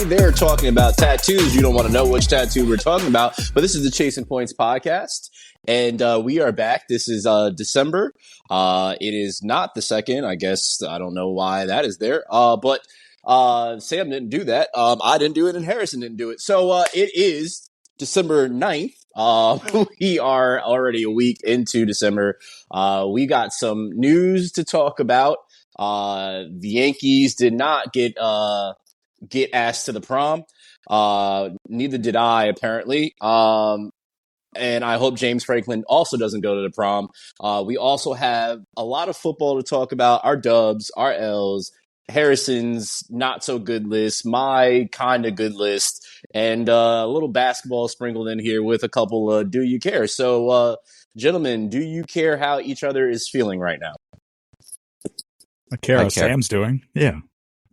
They're talking about tattoos. You don't want to know which tattoo we're talking about, but this is the Chasing Points podcast, and we are back. This is December. It is not the 2nd. I guess I don't know why that is there. But Sam didn't do that. I didn't do it, and Harrison didn't do it. So it is December 9th. We are already a week into December. We got some news to talk about. The Yankees did not get asked to the prom. Neither did I, apparently. And I hope James Franklin also doesn't go to the prom. We also have a lot of football to talk about, our dubs, our L's, Harrison's not so good list, my kind of good list, and a little basketball sprinkled in here with a couple of do you care? So, gentlemen, do you care how each other is feeling right now? I care how Sam's doing. Yeah.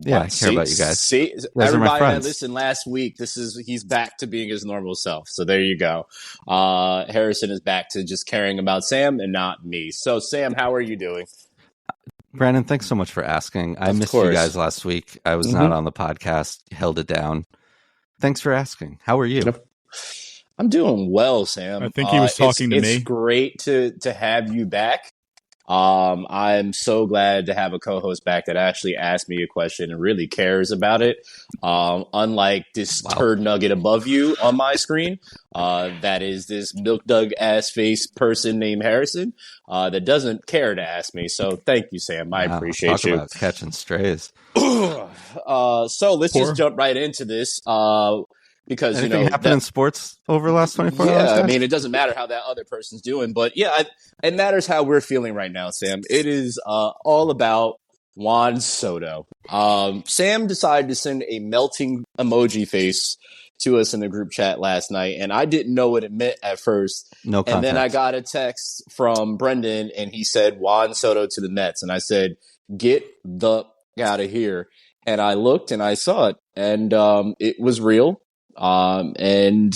Yeah, I care about you guys. See, everybody that listened last week, he's back to being his normal self. So there you go. Harrison is back to just caring about Sam and not me. So Sam, how are you doing? Brandon, thanks so much for asking. I missed you guys last week. I was not on the podcast, held it down. Thanks for asking. How are you? I'm doing well, Sam. I think he was talking to me. It's great to have you back. I'm so glad to have a co-host back that actually asked me a question and really cares about it. Unlike this turd nugget above you on my screen, that is this milk dug ass face person named Harrison, that doesn't care to ask me. So thank you, Sam. I appreciate you. About catching strays. So let's just jump right into this. Because anything happened in sports over the last 24 hours? Yeah, I mean, it doesn't matter how that other person's doing, but yeah, it matters how we're feeling right now, Sam. It is all about Juan Soto. Sam decided to send a melting emoji face to us in the group chat last night, and I didn't know what it meant at first. No context. And then I got a text from Brendan, and he said Juan Soto to the Mets, and I said, "Get the out of here." And I looked and I saw it, and it was real. And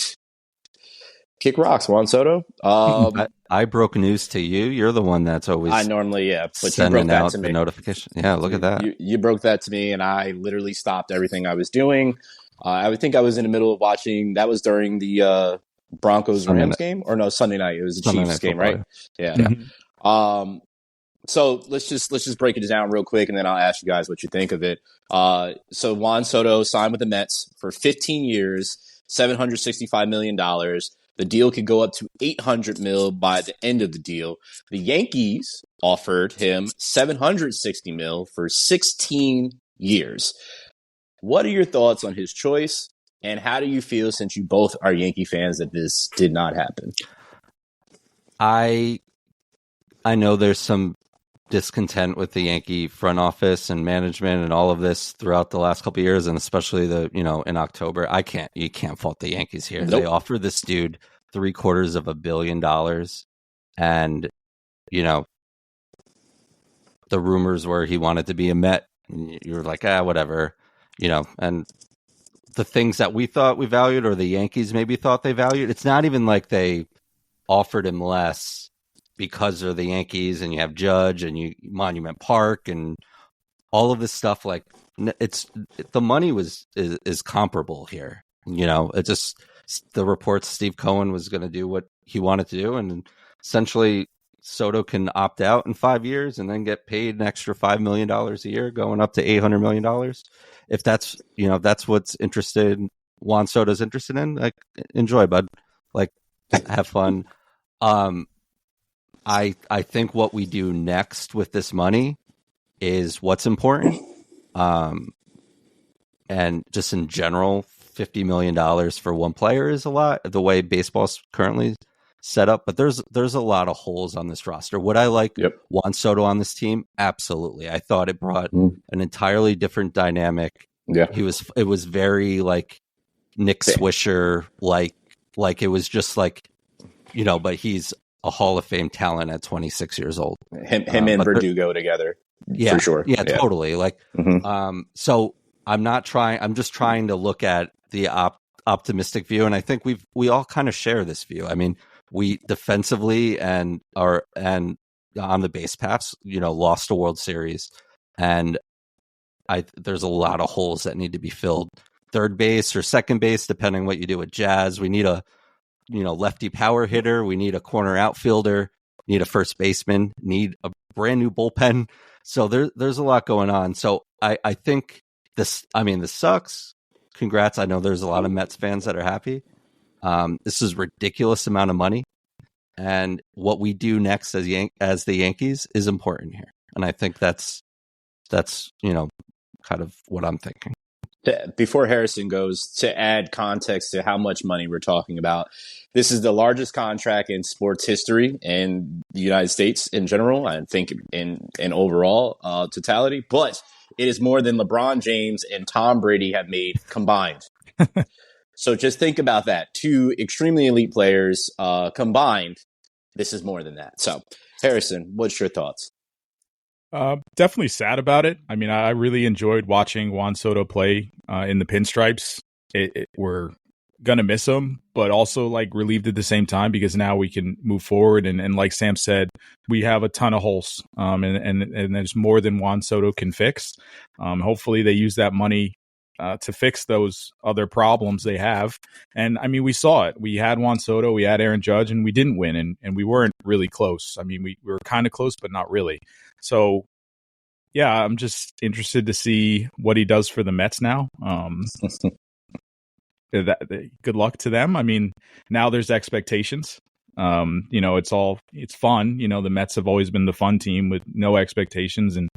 kick rocks, Juan Soto. I broke news to you. You're the one that's always I normally, but sending you broke that out to me. The notification. Yeah, look at that. You broke that to me, and I literally stopped everything I was doing. I would think I was in the middle of watching. That was during the Broncos Rams game, or no, Sunday night. It was the Chiefs game, right? Yeah. Mm-hmm. So let's just break it down real quick, and then I'll ask you guys what you think of it. So Juan Soto signed with the Mets for 15 years, $765 million. The deal could go up to $800 million by the end of the deal. The Yankees offered him $760 million for 16 years. What are your thoughts on his choice, and how do you feel, since you both are Yankee fans, that this did not happen? I know there's some discontent with the Yankee front office and management and all of this throughout the last couple of years, and especially in October. You can't fault the Yankees here. Nope. They offered this dude $750 million, and the rumors were he wanted to be a Met. And you were like, whatever, and the things that we thought we valued, or the Yankees maybe thought they valued, it's not even like they offered him less because they're the Yankees and you have Judge and Monument Park and all of this stuff. Like, the money is comparable here. It just, the reports Steve Cohen was going to do what he wanted to do, and essentially Soto can opt out in 5 years and then get paid an extra $5 million a year, going up to $800 million. If that's what's Juan Soto's interested in, like, enjoy, bud. Like, have fun. I think what we do next with this money is what's important. And just in general, $50 million for one player is a lot, the way baseball's currently set up. But there's a lot of holes on this roster. Would I like Juan Soto on this team? Absolutely. I thought it brought an entirely different dynamic. Yeah. It was very like Nick Swisher, like it was just like, but he's a Hall of Fame talent at 26 years old. Him and Verdugo together. Yeah, for sure. Yeah, totally. Like, so I'm just trying to look at the optimistic view. And I think we all kind of share this view. I mean, we defensively and on the base paths, lost a World Series, and there's a lot of holes that need to be filled. third base or second base, depending what you do with Jazz. We need a lefty power hitter. We need a corner outfielder. Need a first baseman. Need a brand new bullpen. So there's a lot going on. So I think this sucks. Congrats. I know there's a lot of Mets fans that are happy. This is ridiculous amount of money. And what we do next as the Yankees is important here. And I think that's kind of what I'm thinking. Before Harrison goes, to add context to how much money we're talking about, this is the largest contract in sports history in the United States in general, I think in overall totality, but it is more than LeBron James and Tom Brady have made combined. So just think about that. Two extremely elite players combined. This is more than that. So, Harrison, what's your thoughts? Definitely sad about it. I mean, I really enjoyed watching Juan Soto play in the pinstripes. We're going to miss him, but also like relieved at the same time because now we can move forward. And like Sam said, we have a ton of holes and there's more than Juan Soto can fix. Hopefully they use that money to fix those other problems they have. And I mean, we saw it. We had Juan Soto, we had Aaron Judge, and we didn't win. And we weren't really close. I mean, we were kind of close, but not really. So, yeah, I'm just interested to see what he does for the Mets now. Good luck to them. I mean, now there's expectations. It's fun. The Mets have always been the fun team with no expectations and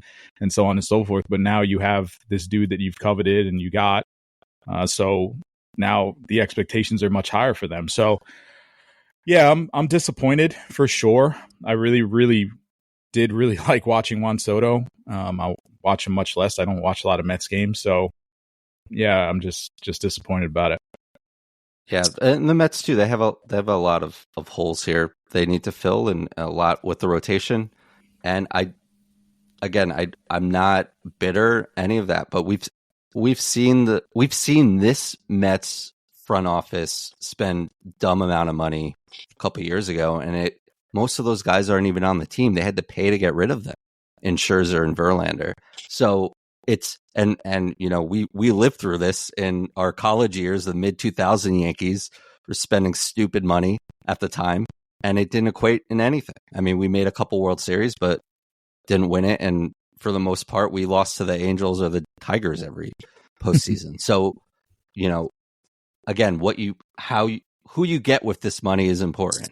so on and so forth. But now you have this dude that you've coveted and you got. So now the expectations are much higher for them. So, yeah, I'm disappointed for sure. I really did really like watching Juan Soto. I watch him much less. I don't watch a lot of Mets games. So, yeah, I'm just disappointed about it. Yeah, and the Mets too. They have a lot of holes here they need to fill, and a lot with the rotation. And I'm not bitter any of that, but we've seen this Mets front office spend dumb amount of money a couple years ago, and most of those guys aren't even on the team. They had to pay to get rid of them in Scherzer and Verlander. So it's and we lived through this in our college years. The mid 2000 Yankees were spending stupid money at the time, and it didn't equate in anything. I mean, we made a couple World Series, but didn't win it, and for the most part, we lost to the Angels or the Tigers every postseason. So, again, who you get with this money is important.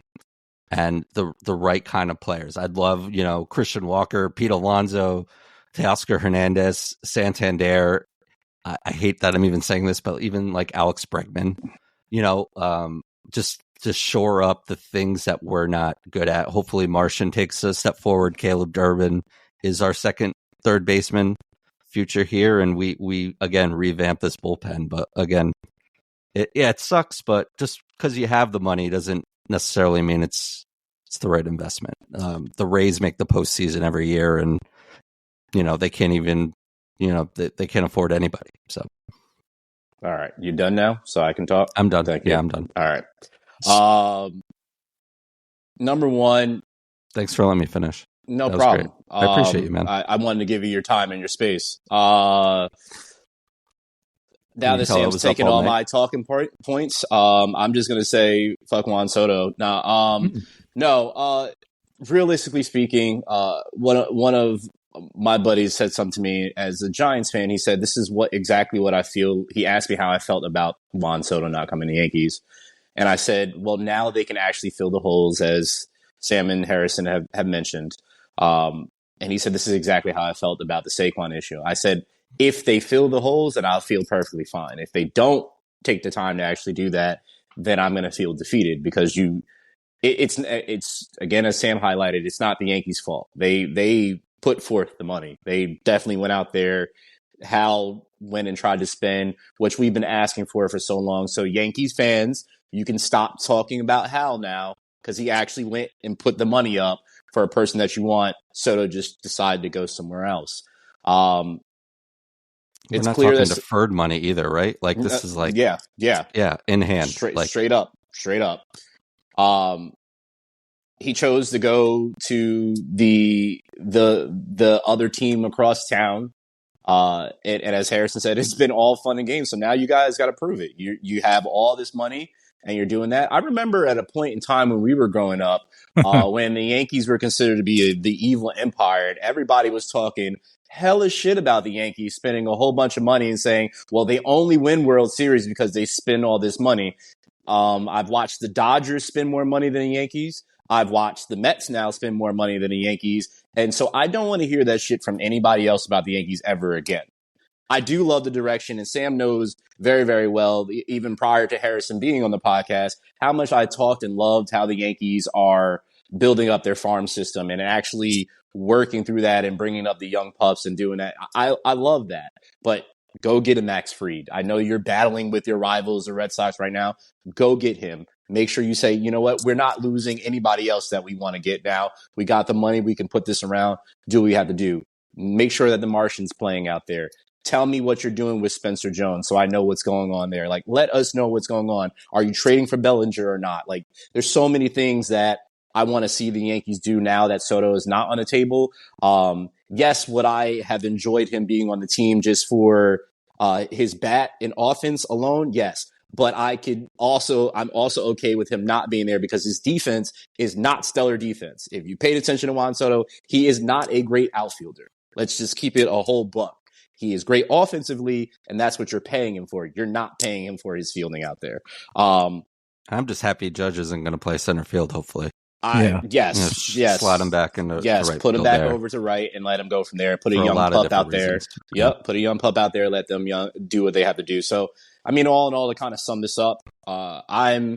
And the right kind of players. I'd love, Christian Walker, Pete Alonso, Teoscar Hernandez, Santander. I hate that I'm even saying this, but even like Alex Bregman, just to shore up the things that we're not good at. Hopefully Martian takes a step forward. Caleb Durbin is our third baseman future here. And we again, revamp this bullpen. But again, it sucks, but just because you have the money doesn't necessarily mean it's the right investment. The Rays make the postseason every year, and they can't even they can't afford anybody. So, all right, you done now? So I can talk. I'm done. Thank you. I'm done. All right. Number one. Thanks for letting me finish. No problem. I appreciate you, man. I wanted to give you your time and your space. Now that Sam's taking all my talking points, I'm just going to say, fuck Juan Soto. No, realistically speaking, one of my buddies said something to me as a Giants fan. He said, this is exactly what I feel. He asked me how I felt about Juan Soto not coming to the Yankees. And I said, well, now they can actually fill the holes, as Sam and Harrison have mentioned. And he said, this is exactly how I felt about the Saquon issue. I said, if they fill the holes, then I'll feel perfectly fine. If they don't take the time to actually do that, then I'm going to feel defeated because it's again, as Sam highlighted, it's not the Yankees' fault. They put forth the money. They definitely went out there. Hal went and tried to spend, which we've been asking for so long. So Yankees fans, you can stop talking about Hal now because he actually went and put the money up for a person that you want. Soto just decided to go somewhere else. We're not talking deferred money either, right? Like this is like yeah, in hand, straight up. He chose to go to the other team across town, And as Harrison said, it's been all fun and games. So now you guys got to prove it. You have all this money and you're doing that. I remember at a point in time when we were growing up, when the Yankees were considered to be the evil empire, and everybody was talking hella shit about the Yankees spending a whole bunch of money and saying, well, they only win World Series because they spend all this money. I've watched the Dodgers spend more money than the Yankees. I've watched the Mets now spend more money than the Yankees. And so I don't want to hear that shit from anybody else about the Yankees ever again. I do love the direction, and Sam knows very, very well, even prior to Harrison being on the podcast, how much I talked and loved how the Yankees are building up their farm system and actually working through that and bringing up the young pups and doing that. I love that. But go get a Max Fried. I know you're battling with your rivals, the Red Sox, right now. Go get him. Make sure you say, you know what, we're not losing anybody else that we want to get now. We got the money. We can put this around. Do what we have to do. Make sure that the Martian's playing out there. Tell me what you're doing with Spencer Jones so I know what's going on there. Like, let us know what's going on. Are you trading for Bellinger or not? Like, there's so many things that I want to see the Yankees do now that Soto is not on the table. Yes, would I have enjoyed him being on the team just for his bat and offense alone? Yes. But I'm also okay with him not being there because his defense is not stellar defense. If you paid attention to Juan Soto, he is not a great outfielder. Let's just keep it a whole buck. He is great offensively, and that's what you're paying him for. You're not paying him for his fielding out there. I'm just happy Judge isn't going to play center field, hopefully. Yes. Slot him back into right. Put him back there. over to right and let him go from there. Put a young pup out there. Yep. Put a young pup out there. Let them do what they have to do. So, I mean, all in all, to kind of sum this up, I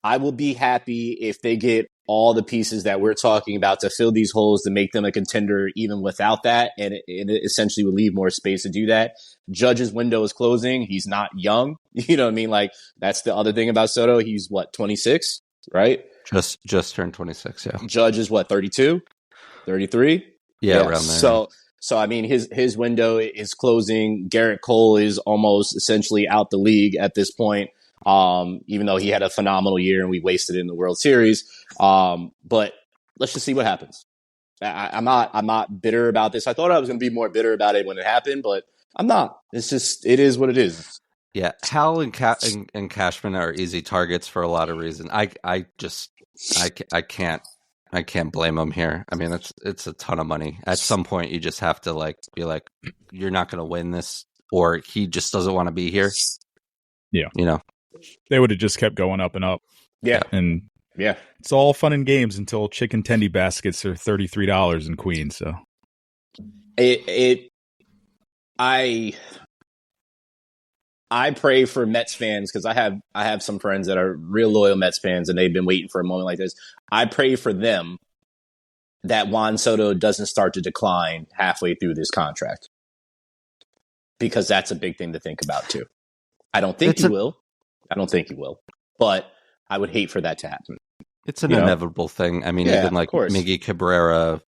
will be happy if they get all the pieces that we're talking about to fill these holes to make them a contender even without that. And it essentially will leave more space to do that. Judge's window is closing. He's not young. You know what I mean? Like, that's the other thing about Soto. He's 26, right? Just turned 26, yeah. Judge is 32, 33? Yeah, around there. So I mean, his window is closing. Garrett Cole is almost essentially out the league at this point. Even though he had a phenomenal year and we wasted it in the World Series. But let's just see what happens. I'm not bitter about this. I thought I was going to be more bitter about it when it happened, but I'm not. It's just, it is what it is. Yeah. Hal and Cashman are easy targets for a lot of reasons. I can't blame them here. I mean, it's a ton of money. At some point, you just have to be like, you're not going to win this, or he just doesn't want to be here. Yeah. You know, they would have just kept going up and up. Yeah. And yeah, it's all fun and games until chicken tendy baskets are $33 in Queens. So I pray for Mets fans because I have some friends that are real loyal Mets fans and they've been waiting for a moment like this. I pray for them that Juan Soto doesn't start to decline halfway through this contract, because that's a big thing to think about too. I don't think he will, but I would hate for that to happen. It's an inevitable thing. I mean, even like Miggy Cabrera,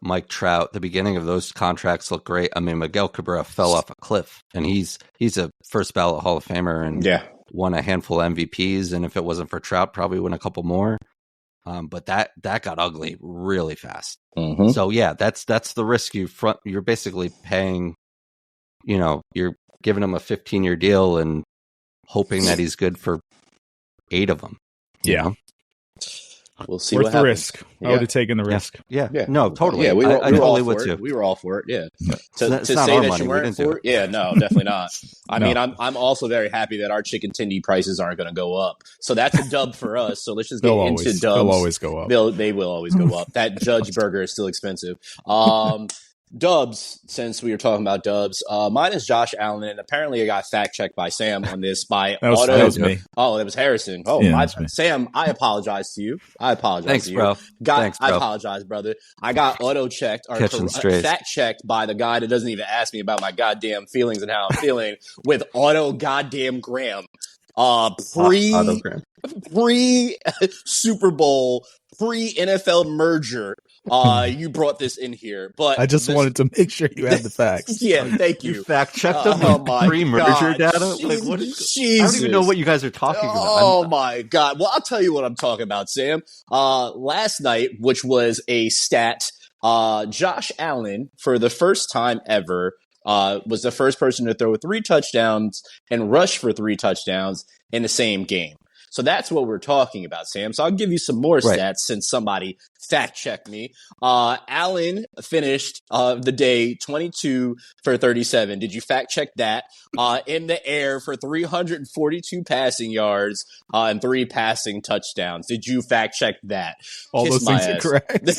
Mike Trout, the beginning of those contracts look great. I mean, Miguel Cabrera fell off a cliff, and he's a first ballot Hall of Famer and won a handful of MVPs. And if it wasn't for Trout, probably win a couple more. But that got ugly really fast. Mm-hmm. So yeah, that's the risk you're basically paying. You know, you're giving him a 15-year deal and hoping that he's good for 8 of them. Yeah. We'll see worth what the happens. risk. I would have taken the risk. Yeah. No, totally. Yeah, we were totally all would for too. it. We were all for it. Yeah. To say that you weren't for it. Yeah, no, definitely not. I No. mean, I'm also very happy that our chicken tendy prices aren't going to go up. So that's a dub for us. So let's just get into dubs. They'll always go up. They will always go up. That Judge burger is still expensive. Dubs, since we were talking about dubs, mine is Josh Allen, and apparently I got fact checked by Sam on this by Auto. That was me. Oh, that was Harrison. Oh, Yeah, Sam, I apologize to you. Thanks, to you. bro. Thanks, bro. I apologize, brother. I got auto checked or fact checked by the guy that doesn't even ask me about my goddamn feelings and how I'm feeling with Auto goddamn Graham. Pre Super Bowl, pre NFL merger. You brought this in here, but I just wanted to make sure you had the facts. Yeah, thank you. You fact checked them with pre-merger data. Like, what is? I don't even know what you guys are talking about. Oh my god! Well, I'll tell you what I'm talking about, Sam. Last night, which was a stat, Josh Allen for the first time ever was the first person to throw 3 touchdowns and rush for 3 touchdowns in the same game. So that's what we're talking about, Sam. So I'll give you some more stats since somebody fact checked me. Allen finished the day 22 for 37. Did you fact check that? In the air for 342 passing yards and 3 passing touchdowns. Did you fact check that? All Kiss those things are correct.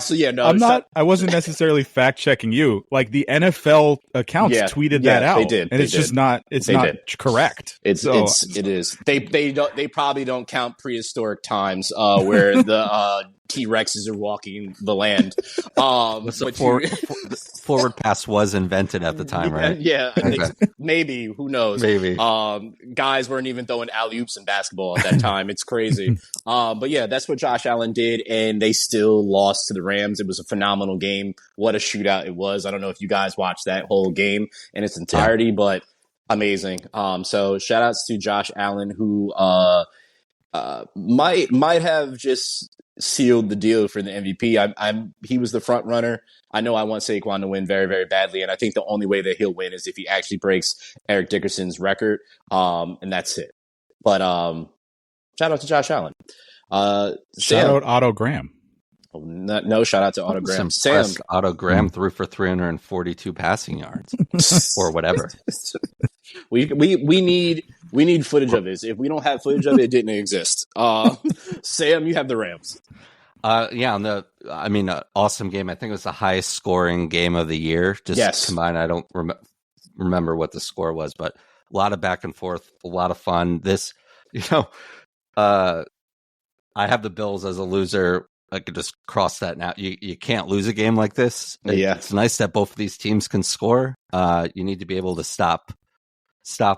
So yeah, no, I wasn't necessarily fact checking you. Like the NFL accounts tweeted that out. They did. And it's just not correct. It is. They probably don't count prehistoric times where the T-Rexes are walking the land. Forward pass was invented at the time, right? Yeah, I think maybe. Who knows? Maybe. Guys weren't even throwing alley-oops in basketball at that time. It's crazy. But yeah, that's what Josh Allen did, and they still lost to the Rams. It was a phenomenal game. What a shootout it was. I don't know if you guys watched that whole game in its entirety, but amazing. So shout outs to Josh Allen, who might have just sealed the deal for the MVP. He was the front runner. I know I want Saquon to win very, very badly, and I think the only way that he'll win is if he actually breaks Eric Dickerson's record, and that's it. But shout out to Josh Allen. Shout out Otto Graham. No, shout out to Otto Graham. Sam Otto Graham threw for 342 passing yards or whatever. We need footage of this. If we don't have footage of it, it didn't exist. Sam, you have the Rams. Awesome game. I think it was the highest scoring game of the year. Combined. I don't remember what the score was, but a lot of back and forth, a lot of fun. I have the Bills as a loser. I could just cross that now. You can't lose a game like this. It's nice that both of these teams can score. You need to be able to stop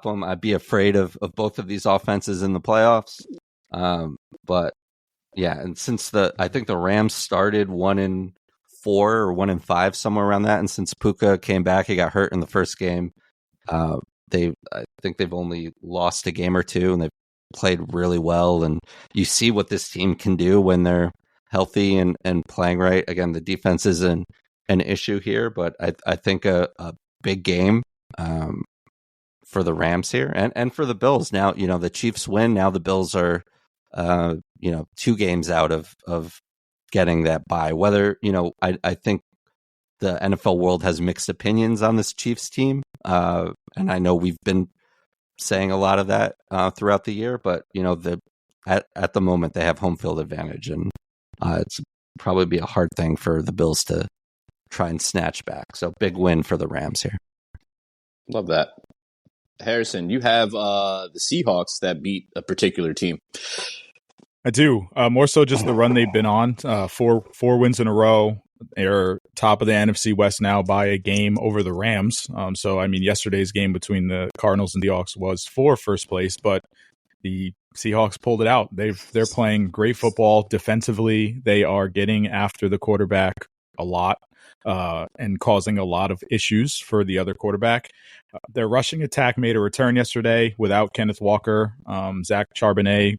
them. I'd be afraid of both of these offenses in the playoffs. But yeah, and since I think the Rams started 1-4 or 1-5, somewhere around that, and since Puka came back, he got hurt in the first game. I think they've only lost a game or two, and they've played really well. And you see what this team can do when they're healthy and playing right. Again, the defense is an issue here, but I think a big game for the Rams here and for the Bills. Now, the Chiefs win. Now the Bills are, 2 games out of getting that bye. Whether, I think the NFL world has mixed opinions on this Chiefs team. And I know we've been saying a lot of that throughout the year, but, at the moment they have home field advantage, and it's probably be a hard thing for the Bills to try and snatch back. So big win for the Rams here. Love that. Harrison, you have the Seahawks that beat a particular team. I do. More so just the run they've been on. Four wins in a row. They're top of the NFC West now by a game over the Rams. Yesterday's game between the Cardinals and the Seahawks was for first place, but the Seahawks pulled it out. They're playing great football defensively. They are getting after the quarterback a lot and causing a lot of issues for the other quarterback. Their rushing attack made a return yesterday without Kenneth Walker. Zach Charbonnet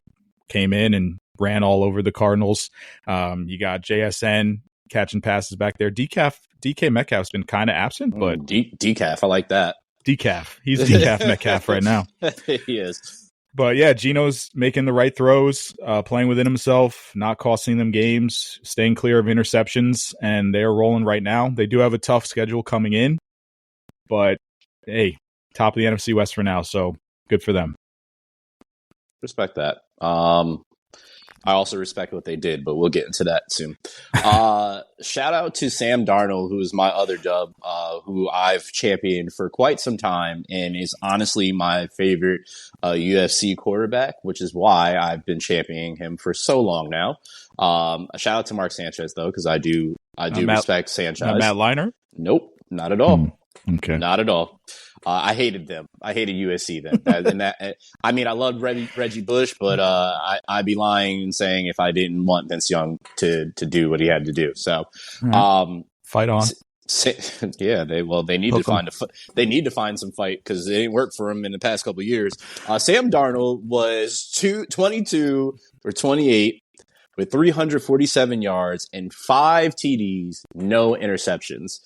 came in and ran all over the Cardinals. You got JSN catching passes back there. DK Metcalf's been kind of absent, but Decaf, I like that. Decaf. He's Decaf Metcalf right now. He is. But yeah, Geno's making the right throws, playing within himself, not costing them games, staying clear of interceptions, and they're rolling right now. They do have a tough schedule coming in, but hey, top of the NFC West for now, so good for them. Respect that. I also respect what they did, but we'll get into that soon. Shout out to Sam Darnold, who is my other dub, who I've championed for quite some time and is honestly my favorite UFC quarterback, which is why I've been championing him for so long now. A shout out to Mark Sanchez, though, because I do respect Sanchez. Matt Leinart? Nope, not at all. Okay. Not at all. I hated them. I hated USC then. I loved Reggie Bush, but I'd be lying and saying if I didn't want Vince Young to do what he had to do. So, fight on. Yeah, they need to find some fight because it didn't work for him in the past couple of years. Sam Darnold was 22 or 28 with 347 yards and 5 TDs, no interceptions.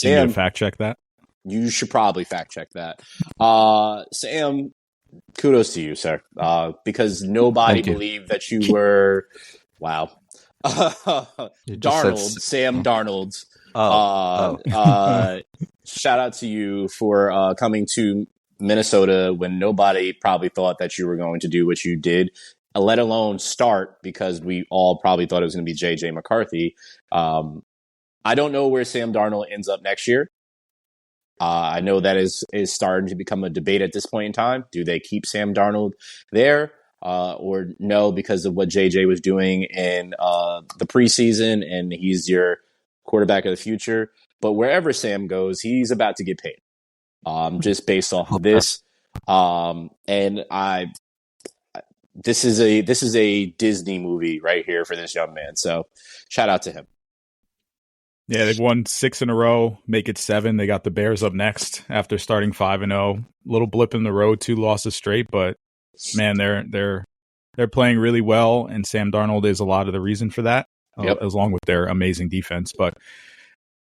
You need Sam, to fact check that. you should probably fact check that. Sam, kudos to you, sir, because nobody Thank you. believed that you were. Wow. You just said Sam Darnold. Oh. Shout out to you for coming to Minnesota when nobody probably thought that you were going to do what you did, let alone start, because we all probably thought it was going to be JJ McCarthy. I don't know where Sam Darnold ends up next year. I know that is starting to become a debate at this point in time. Do they keep Sam Darnold there? Or no, because of what JJ was doing in the preseason, and he's your quarterback of the future. But wherever Sam goes, he's about to get paid. Just based off of this, and this is a Disney movie right here for this young man. So shout out to him. Yeah, they've won 6 in a row, make it 7. They got the Bears up next after starting 5-0. Little blip in the road, 2 losses straight, but man, they're playing really well, and Sam Darnold is a lot of the reason for that, along with their amazing defense. But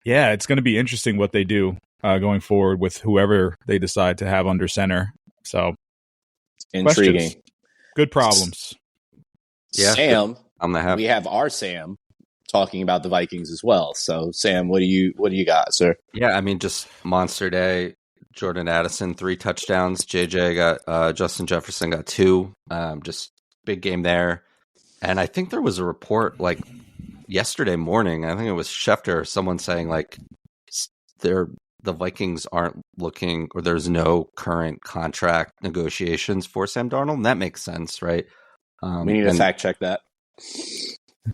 yeah, it's going to be interesting what they do going forward with whoever they decide to have under center. So Intriguing, questions. Good problems. Yeah, Sam. we have our Sam talking about the Vikings as well. So Sam, what do you got, sir? Yeah, I mean, just monster day. Jordan Addison 3 touchdowns. JJ got Justin Jefferson got 2. Just big game there. And I think there was a report like yesterday morning. I think it was Schefter or someone saying like the Vikings aren't looking, or there's no current contract negotiations for Sam Darnold. And that makes sense, right? We need to fact check that.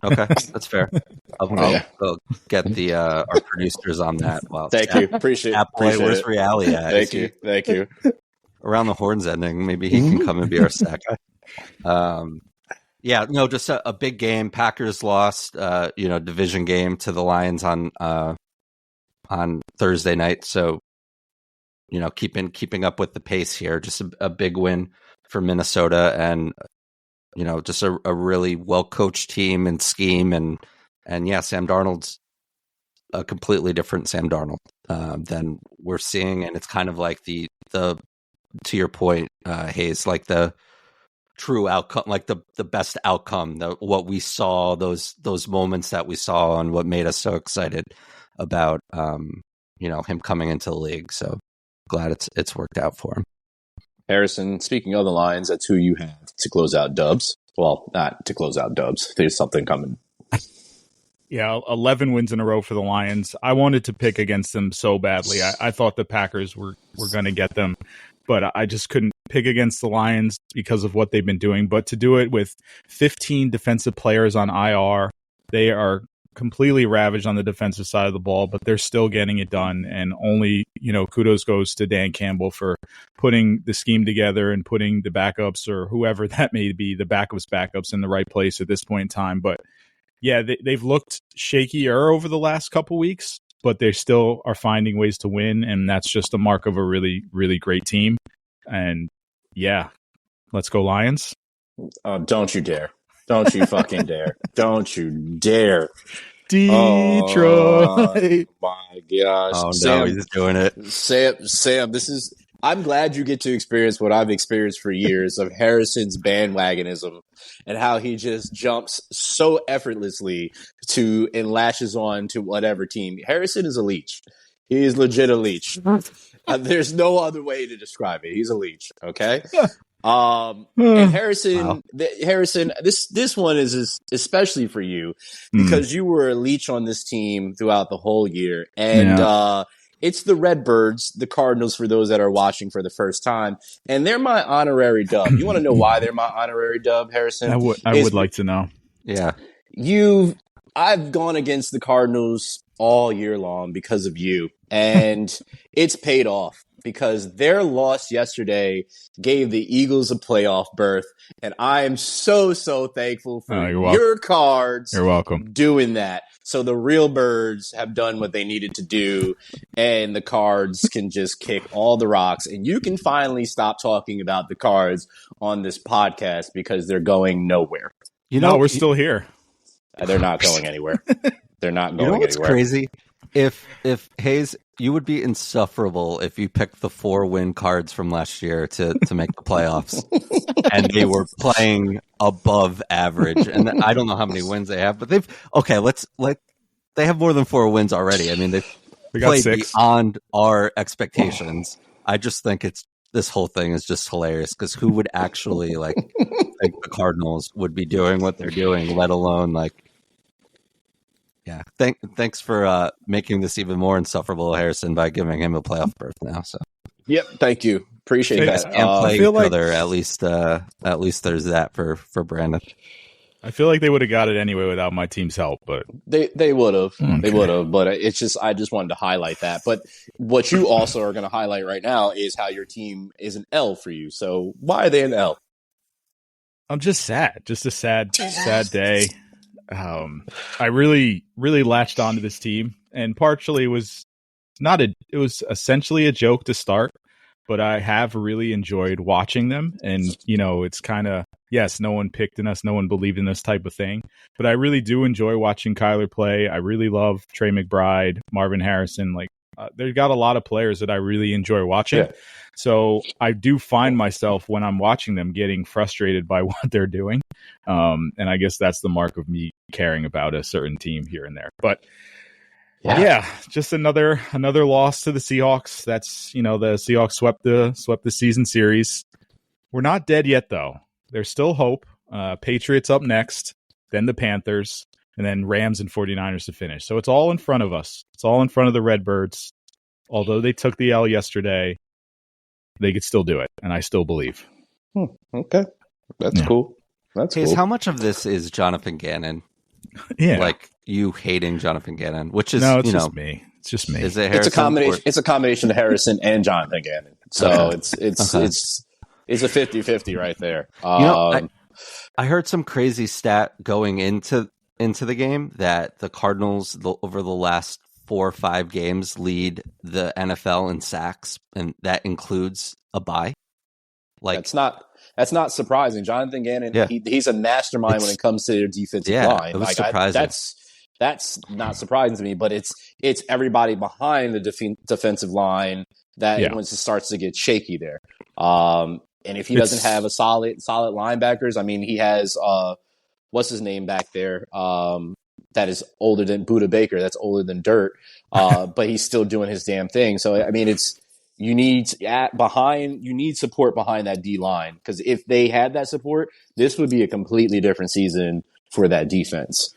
Okay, that's fair. I'll get our producers on that. Well, thank you. Appreciate where's it. Reality at? Thank you. Around the horns ending, maybe he can come and be our sack guy. Yeah, no, just a big game. Packers lost, division game to the Lions on Thursday night. So, keeping up with the pace here. Just a big win for Minnesota, and just a really well-coached team and scheme. And yeah, Sam Darnold's a completely different Sam Darnold than we're seeing. And it's kind of like the to your point, Hayes, like the true outcome, like the best outcome, what we saw, those moments that we saw, and what made us so excited about, him coming into the league. So glad it's worked out for him. Harrison, speaking of the Lions, that's who you have to close out Dubs. Well, not to close out Dubs. There's something coming. Yeah, 11 wins in a row for the Lions. I wanted to pick against them so badly. I thought the Packers were going to get them, but I just couldn't pick against the Lions because of what they've been doing. But to do it with 15 defensive players on IR, they are completely ravaged on the defensive side of the ball, but they're still getting it done. And only, kudos goes to Dan Campbell for putting the scheme together and putting the backups, or whoever that may be, the backups in the right place at this point in time. But yeah, they've looked shakier over the last couple weeks, but they still are finding ways to win. And that's just a mark of a really, really great team. And yeah, let's go Lions. Don't you dare. Don't you fucking dare. Don't you dare. Detroit. Oh, my gosh. Oh, Sam, no, he's doing it. Sam, I'm glad you get to experience what I've experienced for years of Harrison's bandwagonism and how he just jumps so effortlessly and lashes on to whatever team. Harrison is a leech. He is legit a leech. There's no other way to describe it. He's a leech. Okay. And Harrison, Wow. Harrison, this one is especially for you because you were a leech on this team throughout the whole year. And, it's the Redbirds, the Cardinals, for those that are watching for the first time. And they're my honorary dub. You want to know why they're my honorary dub, Harrison? I would like to know. Yeah. I've gone against the Cardinals all year long because of you. And it's paid off because their loss yesterday gave the Eagles a playoff berth. And I am so, so thankful for your Cards You're welcome. doing that. So the real Birds have done what they needed to do, and the Cards can just kick all the rocks. And you can finally stop talking about the Cards on this podcast because they're going nowhere. We're still here. They're not going anywhere. They're not going what's anywhere. Crazy? If Hayes, you would be insufferable if you picked the 4-win cards from last year to make the playoffs, and they were playing above average. And I don't know how many wins they have, but they have more than 4 wins already. I mean, they got played 6 beyond our expectations. I just think this whole thing is just hilarious, because who would actually think the Cardinals would be doing what they're doing, let alone yeah. Thanks for making this even more insufferable, Harrison, by giving him a playoff berth now. So Yep, thank you. Appreciate that. and play feel each like- other. At least there's that for Brandon. I feel like they would have got it anyway without my team's help, but They would have. Okay. They would have, but I just wanted to highlight that. But what you also are going to highlight right now is how your team is an L for you. So why are they an L? I'm just sad. Just a sad day. I really latched onto this team, and partially it was essentially a joke to start, but I have really enjoyed watching them. And it's kind of, yes, no one picked in us, no one believed in this type of thing, but I really do enjoy watching Kyler play. I really love Trey McBride, Marvin Harrison. They've got a lot of players that I really enjoy watching. Yeah. So I do find myself, when I'm watching them, getting frustrated by what they're doing. And I guess that's the mark of me caring about a certain team here and there. But yeah, just another loss to the Seahawks. That's, the Seahawks swept the season series. We're not dead yet, though. There's still hope. Patriots up next, then the Panthers, and then Rams and 49ers to finish. So it's all in front of us. It's all in front of the Redbirds. Although they took the L yesterday, they could still do it, and I still believe. Okay. That's cool. That's Hayes, cool. how much of this is Jonathan Gannon? Yeah. You hating Jonathan Gannon, which is, No, it's just me. It's just me. Is it It's a Harrison, combination. It's a combination of Harrison and Jonathan Gannon. So Okay. it's a 50-50 right there. I heard some crazy stat going into the game that the Cardinals over the last 4 or 5 games lead the NFL in sacks, and that includes a bye. That's not surprising. Jonathan Gannon, Yeah. he's a mastermind when it comes to their defensive line. It was surprising. That's not surprising to me, but it's everybody behind the defensive line that once it starts to get shaky there. And if he doesn't have a solid linebackers, I mean, he has what's his name back there? That is older than Buda Baker. That's older than dirt. But he's still doing his damn thing. So I mean, you need support behind that D line, because if they had that support, this would be a completely different season for that defense.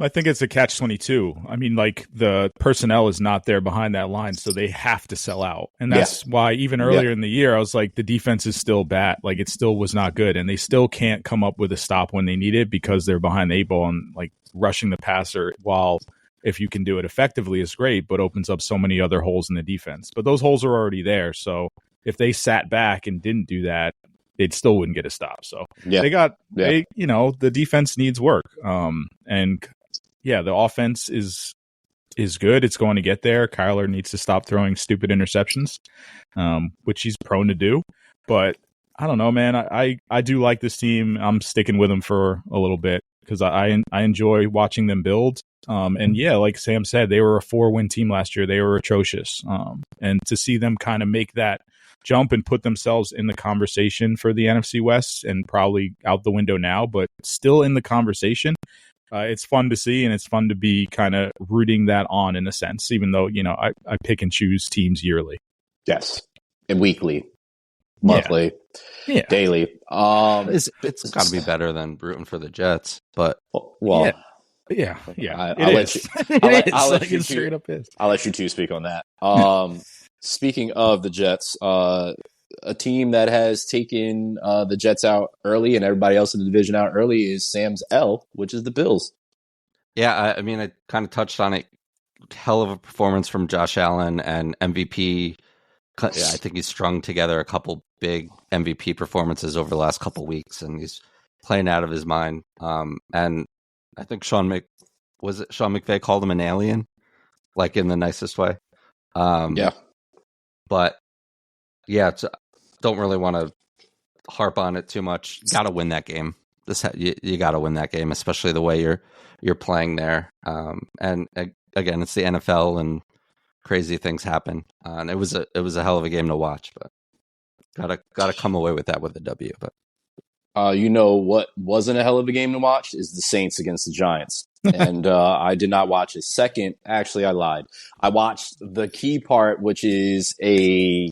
I think it's a catch-22. I mean, the personnel is not there behind that line, so they have to sell out. And that's why even earlier in the year, I was like, the defense is still bad. It still was not good. And they still can't come up with a stop when they need it, because they're behind the 8 ball and rushing the passer, while if you can do it effectively is great, but opens up so many other holes in the defense. But those holes are already there. So if they sat back and didn't do that, it still wouldn't get a stop. So the defense needs work. The offense is good. It's going to get there. Kyler needs to stop throwing stupid interceptions, which he's prone to do. But I don't know, man. I do like this team. I'm sticking with them for a little bit, because I enjoy watching them build. And like Sam said, they were a 4-win team last year. They were atrocious. And to see them kind of make that jump and put themselves in the conversation for the NFC West, and probably out the window now, but still in the conversation, it's fun to see, and it's fun to be kind of rooting that on, in a sense, even though, I pick and choose teams yearly. Yes. And weekly, monthly, daily. It's got to be better than rooting for the Jets, but Well, I'll let you two speak on that. Speaking of the Jets, a team that has taken the Jets out early and everybody else in the division out early is Sam's L, which is the Bills. Yeah, I mean, I kind of touched on it. Hell of a performance from Josh Allen, and MVP. I think he's strung together a couple big MVP performances over the last couple weeks, and he's playing out of his mind. And I think Sean McVay called him an alien, in the nicest way. But don't really want to harp on it too much. Got to win that game. You got to win that game, especially the way you're playing there. And again, it's the NFL, and crazy things happen. And it was a hell of a game to watch, but gotta come away with that with a W. But you know what wasn't a hell of a game to watch is the Saints against the Giants. And I did not watch a second. Actually, I lied. I watched the key part, which is a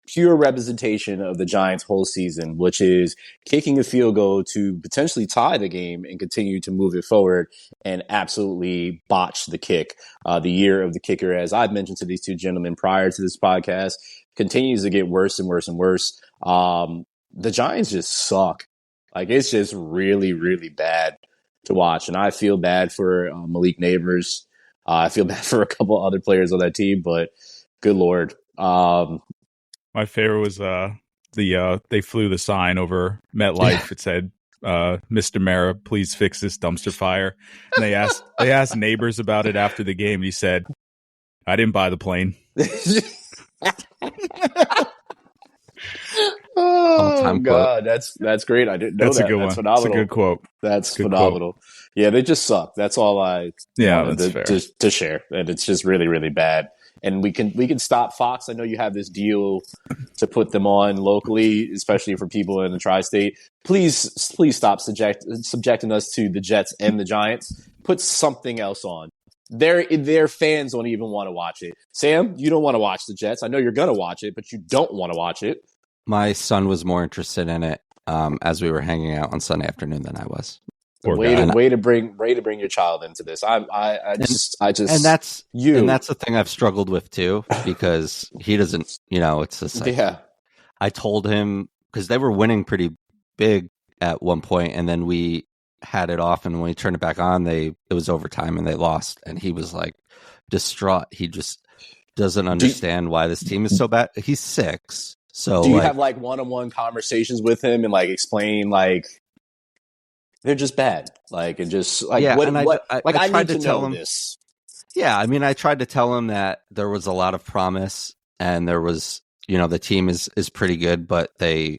pure representation of the Giants' whole season, which is kicking a field goal to potentially tie the game and continue to move it forward, and absolutely botch the kick. The year of the kicker, as I've mentioned to these two gentlemen prior to this podcast, continues to get worse and worse and worse. The Giants just suck. Like, it's just really, really bad to watch. And I feel bad for Malik Neighbors. I feel bad for a couple other players on that team, but good Lord. My favorite was they flew the sign over MetLife. It said, "Mr. Mara, please fix this dumpster fire." And they asked Neighbors about it after the game. He said, "I didn't buy the plane." Oh God, that's great. I didn't know that's that. A good that's one. phenomenal. That's a good quote. That's good phenomenal. Quote. Yeah, they just suck. That's all I that's fair. To share. And it's just really, really bad. And we can stop Fox. I know you have this deal to put them on locally, especially for people in the tri-state. Please stop subjecting us to the Jets and the Giants. Put something else on. Their fans don't even want to watch it. Sam, you don't want to watch the Jets. I know you're gonna watch it, but you don't want to watch it. My son was more interested in it as we were hanging out on Sunday afternoon than I was. Way to bring your child into this. I just and that's the thing I've struggled with too, because he doesn't, it's just like, I told him, because they were winning pretty big at one point, and then we had it off, and when we turned it back on, it was overtime and they lost, and he was like distraught. He just doesn't understand why this team is so bad. He's 6. So do you have like one-on-one conversations with him and like explain like they're just bad, like, and just like I tried to tell him this. Yeah, I mean, I tried to tell him that there was a lot of promise, and there was, the team is pretty good, but they're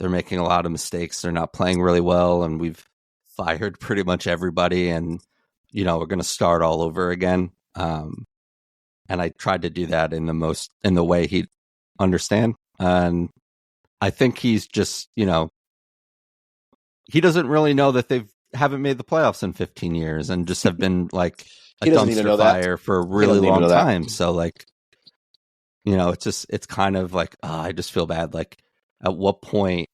making a lot of mistakes. They're not playing really well, and we've fired pretty much everybody, and we're going to start all over again. And I tried to do that in the way he'd understand. And I think he's just, he doesn't really know that they haven't made the playoffs in 15 years and just have been like a dumpster fire for a really long time. So like, it's kind of like, I just feel bad. Like, at what point,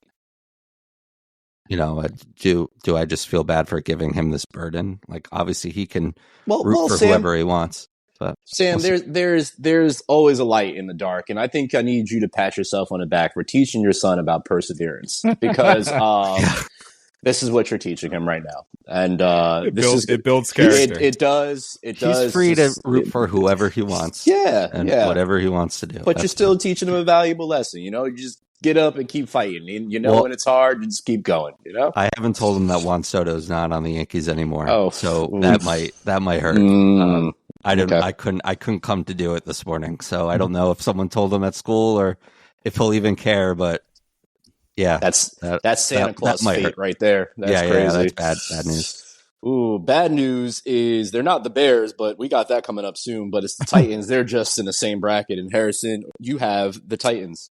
do I just feel bad for giving him this burden? Like, obviously he can root for Sam, whoever he wants. But Sam, there's always a light in the dark, and I think I need you to pat yourself on the back for teaching your son about perseverance, because this is what you're teaching him right now, and it builds character. It does. He's free to root for whoever he wants. Whatever he wants to do. But you're still teaching him a valuable lesson. You just get up and keep fighting. And when it's hard, you just keep going. I haven't told him that Juan Soto is not on the Yankees anymore. Oh, so that might hurt. I didn't. Okay. I couldn't come to do it this morning, so I don't know if someone told him at school or if he'll even care. But yeah, that's Santa Claus fate hurt. Right there. That's crazy. That's bad news. Ooh, bad news is they're not the Bears, but we got that coming up soon. But it's the Titans. They're just in the same bracket. And Harrison, you have the Titans.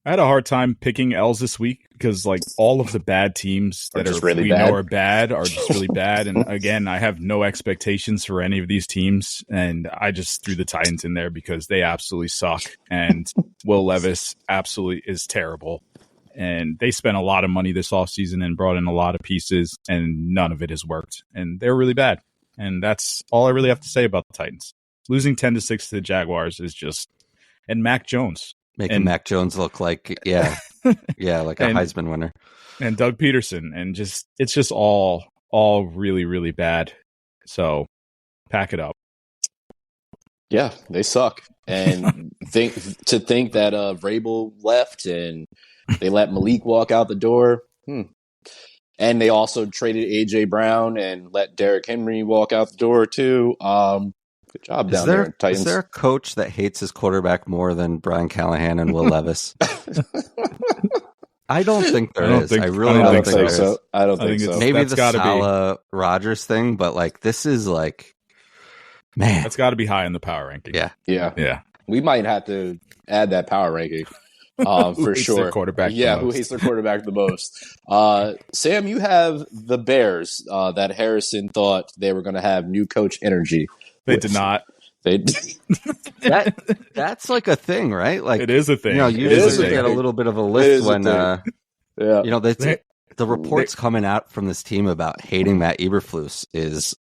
I had a hard time picking L's this week because like all of the bad teams that know are bad are just really bad. And again, I have no expectations for any of these teams. And I just threw the Titans in there because they absolutely suck. And Will Levis absolutely is terrible. And they spent a lot of money this offseason and brought in a lot of pieces, and none of it has worked. And they're really bad. And that's all I really have to say about the Titans. Losing 10-6 to the Jaguars is just, and Mac Jones. Making Mac Jones look like, like a Heisman winner. And Doug Peterson. And it's just all really, really bad. So pack it up. Yeah, they suck. And think that Vrabel left and they let Malik walk out the door. And they also traded A.J. Brown and let Derrick Henry walk out the door too. Good job down there, Titans. Is there a coach that hates his quarterback more than Brian Callahan and Will Levis? I don't think there is. I really don't think there is. I don't think so. Maybe the Salah Rodgers thing, but like this is like Man, That's got to be high in the power ranking. yeah. Yeah. We might have to add that power ranking. Who For hates sure. their quarterback the Yeah, who most? hates their quarterback the most? Sam, you have the Bears that Harrison thought they were going to have new coach energy. They did not. They That's like a thing, right? Like It is a thing. Usually we thing. get a little bit of a It lift is a when thing. Yeah. the reports coming out from this team about hating Matt Eberflus is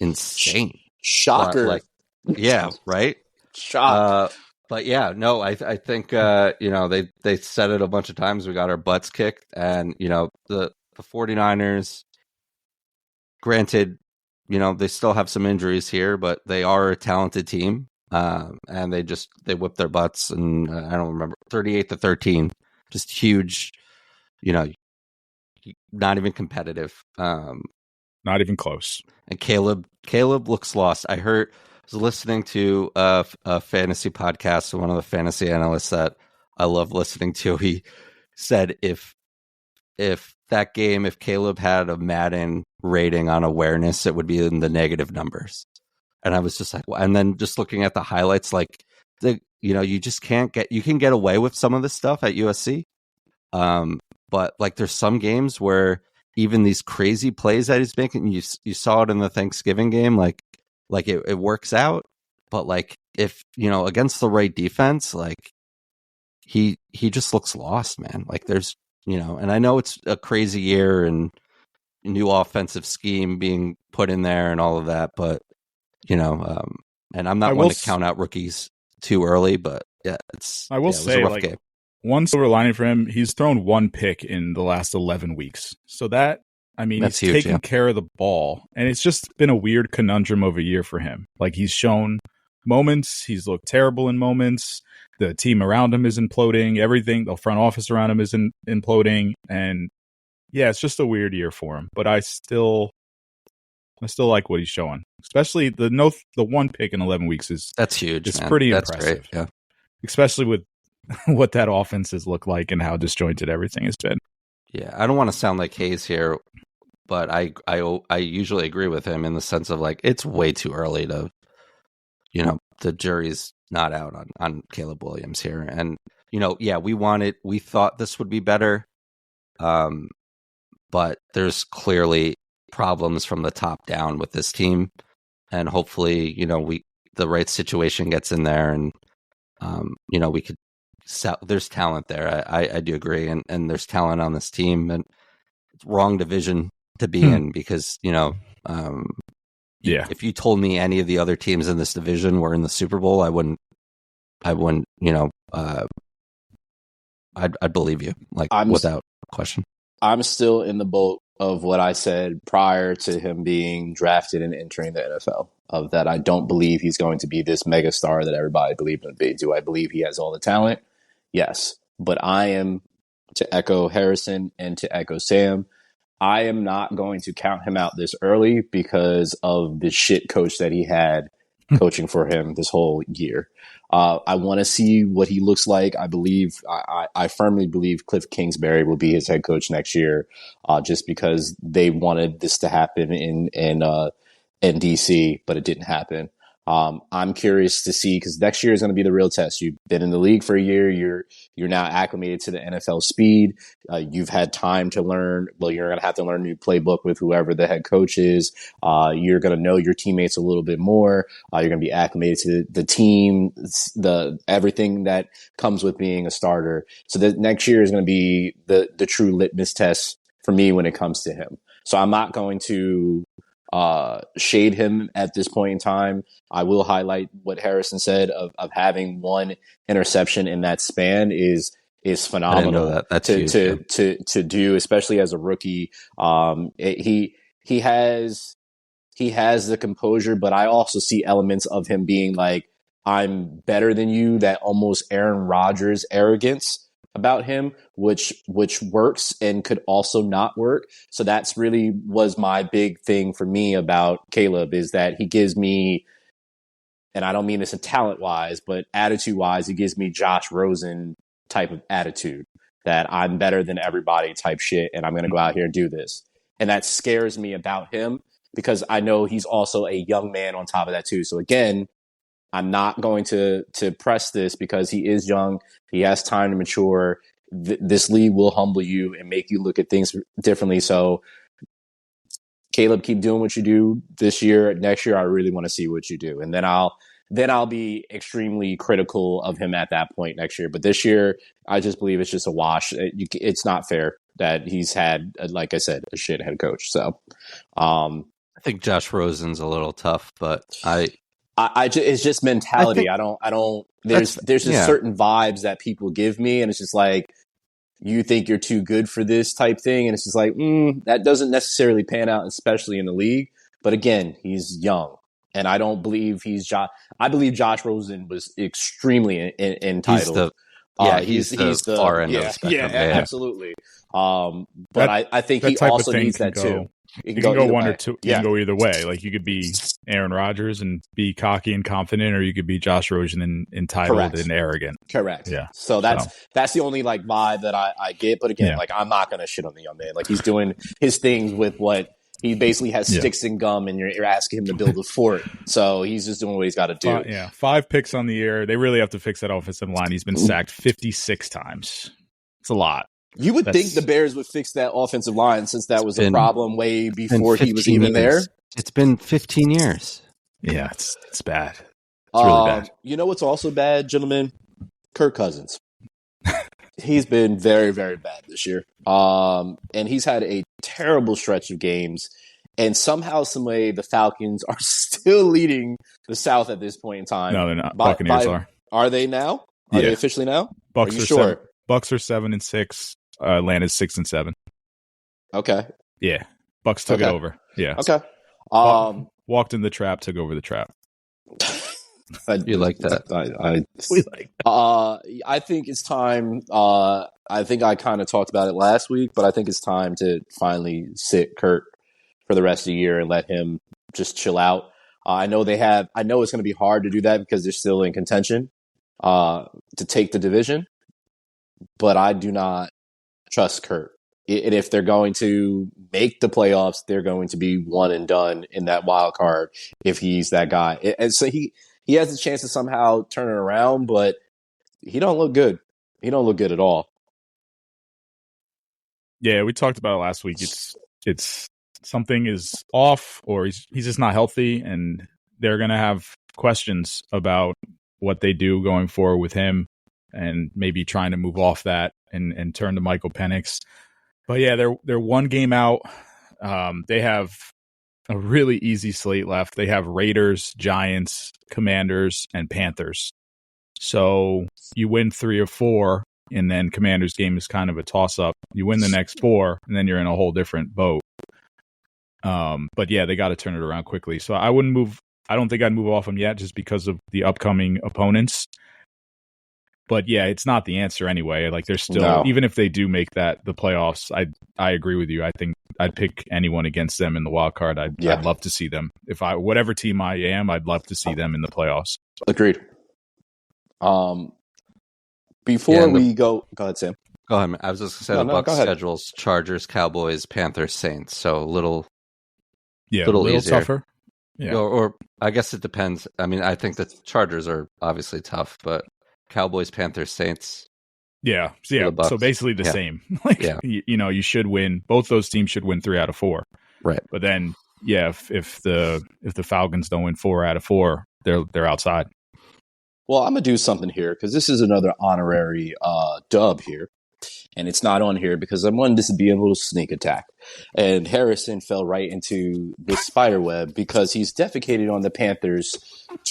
insane. Shocker. Yeah, right. Shock. But yeah, no, I think they said it a bunch of times. We got our butts kicked, and the 49ers. Granted, they still have some injuries here, but they are a talented team. And they whipped their butts, and I don't remember 38-13, just huge. Not even competitive. Not even close. And Caleb looks lost. I was listening to a fantasy podcast, one of the fantasy analysts that I love listening to. He said if Caleb had a Madden rating on awareness, it would be in the negative numbers. And I was just like, and then just looking at the highlights, like you just you can get away with some of this stuff at USC. But like there's some games where even these crazy plays that he's making, you saw it in the Thanksgiving game, like it works out. But like if, against the right defense, like he just looks lost, man. Like there's, and I know it's a crazy year and new offensive scheme being put in there and all of that, but and I'm not one to count out rookies too early, but yeah, I will say, it was a rough like, game. One silver lining for him, he's thrown one pick in the last 11 weeks. So that's he's huge, taken care of the ball, and it's just been a weird conundrum of a year for him. Like, he's shown moments, he's looked terrible in moments. The team around him is imploding. Everything, the front office around him is imploding, and yeah, it's just a weird year for him. But I still like what he's showing. Especially the one pick in 11 weeks that's huge. It's man. pretty that's impressive. Great. Yeah, especially with what that offense has looked like and how disjointed everything has been. Yeah, I don't want to sound like Hayes here, but I usually agree with him in the sense of like it's way too early to, the jury's not out on Caleb Williams here, and we thought this would be better, but there's clearly problems from the top down with this team, and hopefully the right situation gets in there, and we could. There's talent there. I do agree, and there's talent on this team, and it's wrong division to be in because if you told me any of the other teams in this division were in the Super Bowl, I wouldn't I'd believe you, like without question. I'm still in the boat of what I said prior to him being drafted and entering the NFL, of that I don't believe he's going to be this mega star that everybody believed him to be. Do I believe he has all the talent? Yes. But I am, to echo Harrison and to echo Sam, I am not going to count him out this early because of the shit coach that he had coaching for him this whole year. I want to see what he looks like. I firmly believe Cliff Kingsbury will be his head coach next year, just because they wanted this to happen in DC, but it didn't happen. I'm curious to see, because next year is going to be the real test. You've been in the league for a year. You're now acclimated to the NFL speed. You've had time to learn. Well, you're going to have to learn a new playbook with whoever the head coach is. You're going to know your teammates a little bit more. You're going to be acclimated to the team, everything that comes with being a starter. So the next year is going to be the true litmus test for me when it comes to him. So I'm not going to shade him at this point in time. I will highlight what Harrison said of having one interception in that span is phenomenal. That's to do, especially as a rookie. He has the composure, but I also see elements of him being like, I'm better than you, that almost Aaron Rodgers arrogance about him, which works and could also not work. So that's really was my big thing for me about Caleb, is that he gives me, and I don't mean this in talent wise, but attitude wise, he gives me Josh Rosen type of attitude, that I'm better than everybody type shit, and I'm going to go out here and do this. And that scares me about him, because I know he's also a young man on top of that too. So again, I'm not going to press this because he is young. He has time to mature. This league will humble you and make you look at things differently. So Caleb, keep doing what you do this year. Next year, I really want to see what you do. And then I'll be extremely critical of him at that point next year. But this year, I just believe it's just a wash. It's not fair that he's had, like I said, a shit head coach. So, I think Josh Rosen's a little tough, but it's just mentality. There's just certain vibes that people give me, and it's just like, you think you're too good for this type thing, and it's just like, that doesn't necessarily pan out, especially in the league. But again, he's young, and I don't believe I believe Josh Rosen was extremely entitled. He's the far end of the spectrum. Absolutely. But I think he also needs that too. It can go one or two. You can go either way. Like, you could be Aaron Rodgers and be cocky and confident, or you could be Josh Rosen and entitled and arrogant. Correct. Yeah. So that's the only like vibe that I get. But again, like, I'm not gonna shit on the young man. Like, he's doing his things with what he basically has sticks and gum, and you're asking him to build a fort. So he's just doing what he's got to do. 5 picks on the year. They really have to fix that offensive line. He's been sacked 56 times. It's a lot. You would think the Bears would fix that offensive line, since that was a problem way before he was even there. It's been 15 years. Yeah, it's bad. It's really bad. You know what's also bad, gentlemen? Kirk Cousins. He's been very, very bad this year. And he's had a terrible stretch of games. And somehow, some way, the Falcons are still leading the South at this point in time. No, they're not. Buccaneers are. Are they now? Are they officially now? Bucks are you sure? Bucks are 7-6. Atlanta's 6-7. Okay. Yeah. Bucks took it over. Yeah. Okay. Walked in the trap, took over the trap. You like that? We like that. I think it's time. I think I kind of talked about it last week, but I think it's time to finally sit Kurt for the rest of the year and let him just chill out. I know it's going to be hard to do that because they're still in contention to take the division, but I do not trust Kurt. And if they're going to make the playoffs, they're going to be one and done in that wild card if he's that guy. And so he has a chance to somehow turn it around, but he don't look good. He don't look good at all. Yeah, we talked about it last week. It's something is off, or he's just not healthy, and they're going to have questions about what they do going forward with him, and maybe trying to move off that and turn to Michael Penix. But yeah, they're one game out. They have a really easy slate left. They have Raiders, Giants, Commanders, and Panthers. So you win 3 or 4, and then Commanders game is kind of a toss-up. You win the next 4, and then you're in a whole different boat. But yeah, they got to turn it around quickly. So I wouldn't move. I don't think I'd move off them yet, just because of the upcoming opponents. But yeah, it's not the answer anyway. Like, they're still, even if they do make the playoffs, I agree with you. I think I'd pick anyone against them in the wild card. I'd love to see them. Whatever team I am, I'd love to see them in the playoffs. Agreed. Before we go ahead, Sam. Go ahead. I was just going to say Bucks schedules: Chargers, Cowboys, Panthers, Saints. So a little easier. Tougher. Yeah. Or I guess it depends. I mean, I think the Chargers are obviously tough, but Cowboys, Panthers, Saints. Yeah. So basically the same. You should win. Both those teams should win 3 out of 4. Right. But then, if the Falcons don't win 4 out of 4, they're outside. Well, I'm gonna do something here because this is another honorary dub here, and it's not on here because I wanted this to be a little sneak attack. And Harrison fell right into this spider web because he's defecated on the Panthers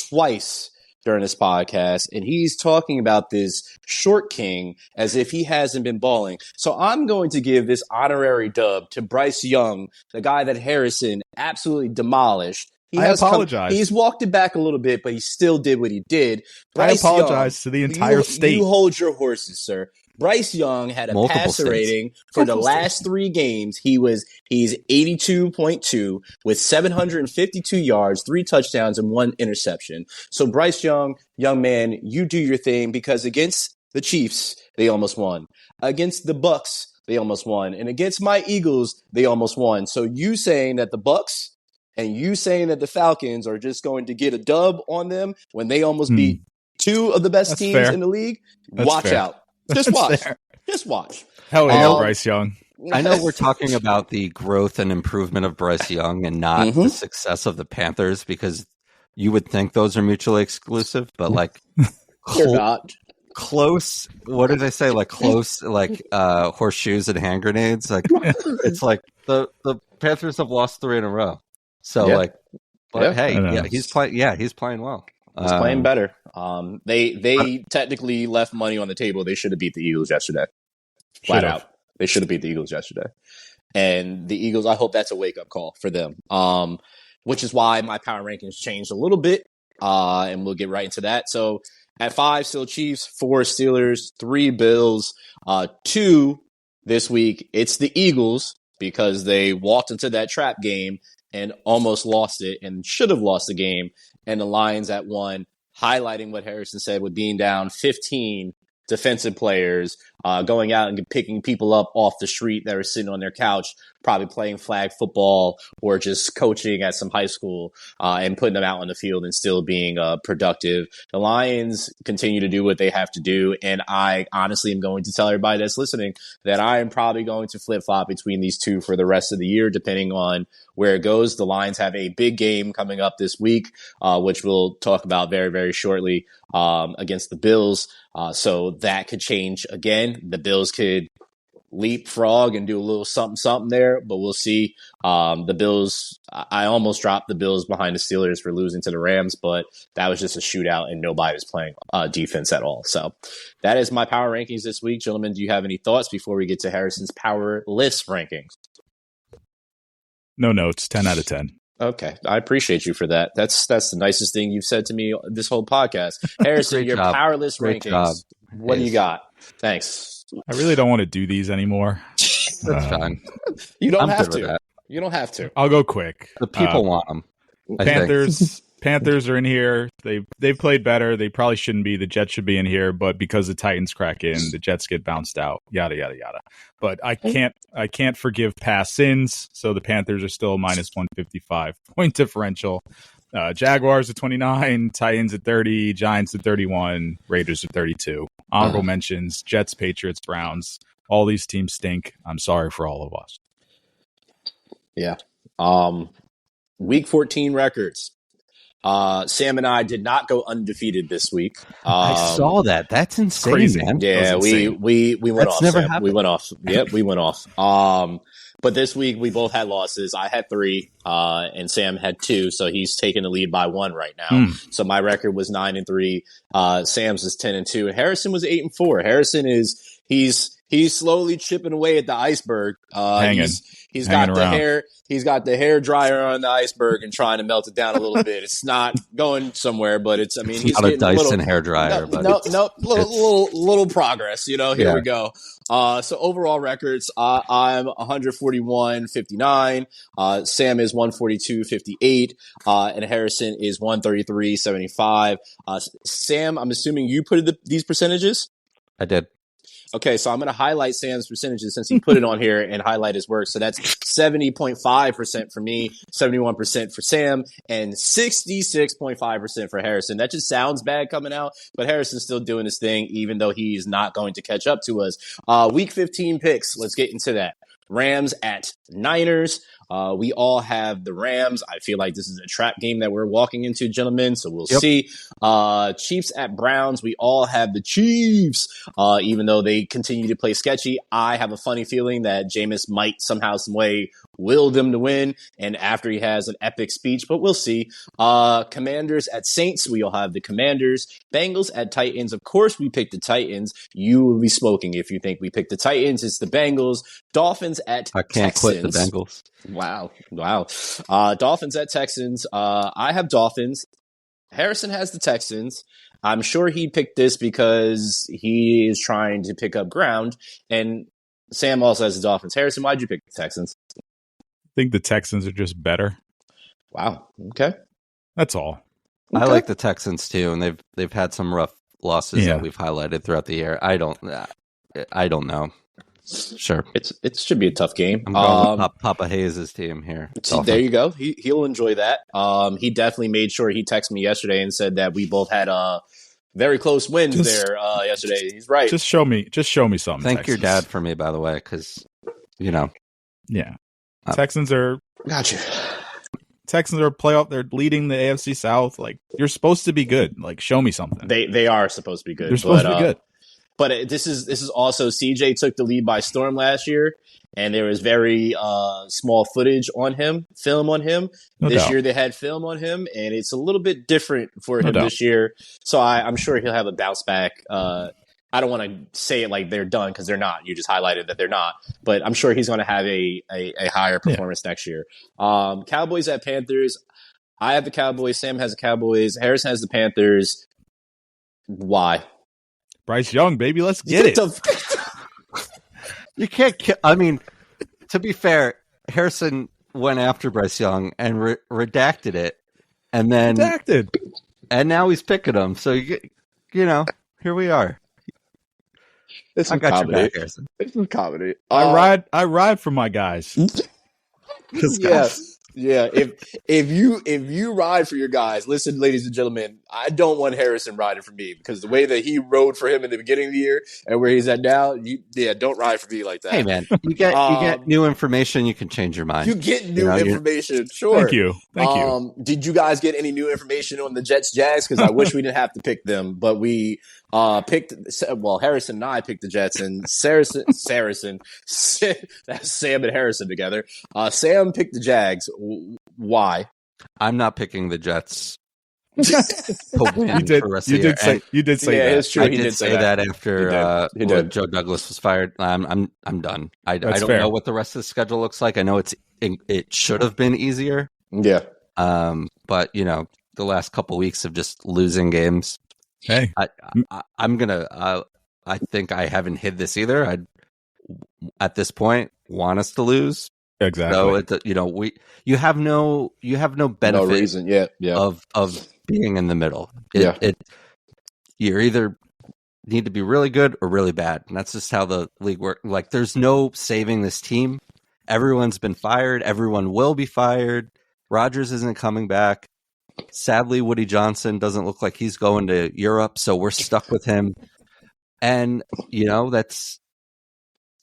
twice during this podcast, and he's talking about this short king as if he hasn't been balling. So I'm going to give this honorary dub to Bryce Young, the guy that Harrison absolutely demolished. I apologize. He's walked it back a little bit, but he still did what he did. Bryce I apologize Young, to the entire state. You hold your horses, sir. Bryce Young had a passer rating for the last 3 games. He's 82.2 with 752 yards, 3 touchdowns, and 1 interception. So Bryce Young, young man, you do your thing, because against the Chiefs, they almost won. Against the Bucks, they almost won. And against my Eagles, they almost won. So you saying that the Bucks and you saying that the Falcons are just going to get a dub on them when they almost beat two of the best teams in the league, watch out. Just watch. Just watch. Hell yeah, Bryce Young. I know we're talking about the growth and improvement of Bryce Young and not the success of the Panthers, because you would think those are mutually exclusive, but like they're not. Close. What did they say? Like close, like horseshoes and hand grenades. Like it's like the Panthers have lost 3 in a row. So he's playing. Yeah, he's playing well. He's playing better. They technically left money on the table. They should have beat the Eagles yesterday. Flat out. They should have beat the Eagles yesterday. And the Eagles, I hope that's a wake-up call for them. Which is why my power rankings changed a little bit. And we'll get right into that. So at 5, still Chiefs, 4 Steelers, 3 Bills, 2 this week. It's the Eagles because they walked into that trap game and almost lost it and should have lost the game. And the Lions at 1, highlighting what Harrison said with being down 15 defensive players, going out and picking people up off the street that are sitting on their couch, probably playing flag football or just coaching at some high school, and putting them out on the field and still being productive. The Lions continue to do what they have to do. And I honestly am going to tell everybody that's listening that I am probably going to flip-flop between these two for the rest of the year, depending on where it goes. The Lions have a big game coming up this week, which we'll talk about very, very shortly, against the Bills. So that could change again. The Bills could leapfrog and do a little something there, but we'll see. The Bills, I almost dropped the Bills behind the Steelers for losing to the Rams, but that was just a shootout and nobody was playing defense at all. So that is my power rankings this week. Gentlemen, do you have any thoughts before we get to Harrison's power list rankings? No notes, 10 out of 10. Okay, I appreciate you for that. That's the nicest thing you've said to me this whole podcast. Harrison, your power list rankings. What do you got? Thanks. I really don't want to do these anymore. That's fine. You don't have to. You don't have to. I'll go quick. The people want them. Panthers are in here. They've played better. They probably shouldn't be. The Jets should be in here, but because the Titans crack in, the Jets get bounced out. Yada yada yada. But I can't forgive past sins. So the Panthers are still minus 155 point differential. Jaguars at 29, Titans at 30, Giants at 31, Raiders at 32. Honorable mentions: Jets, Patriots, Browns. All these teams stink. I'm sorry for all of us. Yeah. Week 14 records. Sam and I did not go undefeated this week. I saw that. That's insane, crazy. man. Yeah, we went off. Never Sam. We went off. Yep, we went off. But this week we both had losses. I had 3, and Sam had 2, so he's taking the lead by 1 right now. So my record was 9-3. Sam's is 10-2, and Harrison was 8-4. Harrison he's slowly chipping away at the iceberg. He's got the hair. He's got the hair dryer on the iceberg and trying to melt it down a little bit. It's not going somewhere, but it's. I mean, he's not getting a Dyson hair dryer. Little progress. Here we go. So overall records, I'm 141-59. Sam is 142-58. And Harrison is 133-75. Sam, I'm assuming you put these percentages. I did. Okay, so I'm going to highlight Sam's percentages since he put it on here and highlight his work. So that's 70.5% for me, 71% for Sam, and 66.5% for Harrison. That just sounds bad coming out, but Harrison's still doing his thing, even though he's not going to catch up to us. Week 15 picks. Let's get into that. Rams at Niners. We all have the Rams. I feel like this is a trap game that we're walking into, gentlemen, so we'll see. Chiefs at Browns. We all have the Chiefs, even though they continue to play sketchy. I have a funny feeling that Jameis might somehow, some way will them to win, and after he has an epic speech, but we'll see. Commanders at Saints. We all have the Commanders. Bengals at Titans. Of course, we picked the Titans. You will be smoking if you think we picked the Titans. It's the Bengals. Dolphins at I can't Texans. quit the Bengals. Wow. Dolphins at Texans. I have Dolphins. Harrison has the Texans. I'm sure he picked this because he is trying to pick up ground. And Sam also has the Dolphins. Harrison, why'd you pick the Texans? I think the Texans are just better. Wow. Okay. That's all. Okay. I like the Texans too, and they've had some rough losses that we've highlighted throughout the year. I don't know. Sure. It should be a tough game. I'm going with Papa Hayes' team here. There you go. He'll enjoy that. He definitely made sure he texted me yesterday and said that we both had very close wins yesterday. He's right. Just show me something. Thank Texans. your dad for me, by the way, because Yeah. Texans are Gotcha. Texans are playoff. They're leading the AFC South. Like, you're supposed to be good. Like, show me something. They are supposed to be good. They're supposed to be good. But this is also CJ took the lead by storm last year, and there was very small footage on him, film on him. This year they had film on him, and it's a little bit different for him this year. So I'm sure he'll have a bounce back. I don't want to say it like they're done because they're not. You just highlighted that they're not. But I'm sure he's going to have a higher performance next year. Cowboys at Panthers. I have the Cowboys. Sam has the Cowboys. Harrison has the Panthers. Why? Bryce Young, baby, let's get it. You can't. I mean, to be fair, Harrison went after Bryce Young and redacted it, and then and now he's picking him. So you know, here we are. It's I got comedy. your back, Harrison. It's some comedy. I ride for my guys. Yeah. If you ride for your guys, listen, ladies and gentlemen, I don't want Harrison riding for me because the way that he rode for him in the beginning of the year and where he's at now, don't ride for me like that. Hey man, you get new information, you can change your mind. You get new information, sure. Thank you. Did you guys get any new information on the Jets Jags? Because I wish we didn't have to pick them, but we picked. Well, Harrison and I picked the Jets, and Saracen. That's Sam and Harrison together. Sam picked the Jags. Why? I'm not picking the Jets to win for the rest of the year. You did say that. It's true. I did say that after He did. Joe Douglas was fired. I'm done. I don't fair. know what the rest of the schedule looks like. I know it should have been easier. Yeah. But the last couple weeks of just losing games. Hey, I'm gonna. I think I haven't hid this either. I at this point want us to lose. exactly. So you have no benefit. No reason. Yeah. Of being in the middle. You either need to be really good or really bad, and that's just how the league works. Like, there's no saving this team. Everyone's been fired. Everyone will be fired. Rodgers isn't coming back. Sadly, Woody Johnson doesn't look like he's going to Europe, so we're stuck with him. And that's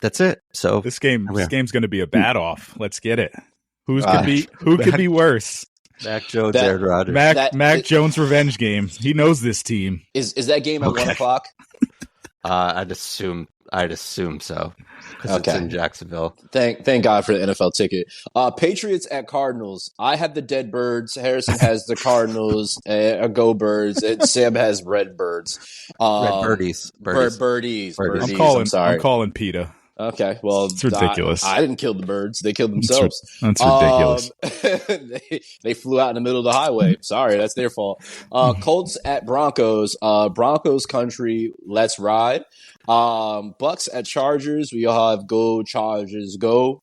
it. So This game's going to be a bat off. Let's get it. Who could be worse? Mac Jones, Aaron Rodgers. Mac Jones revenge game. He knows this team. Is that game at 1:00? I'd assume so because it's in Jacksonville. Thank God for the NFL ticket. Patriots at Cardinals. I have the dead birds. Harrison has the Cardinals. Go Birds. And Sam has red birds. Red birdies. Birdies. I'm calling PETA. Okay, well, it's ridiculous. I didn't kill the birds; they killed themselves. That's ridiculous. They flew out in the middle of the highway. Sorry, that's their fault. Colts at Broncos. Broncos country. Let's ride. Bucks at Chargers. We all have go Chargers. Go.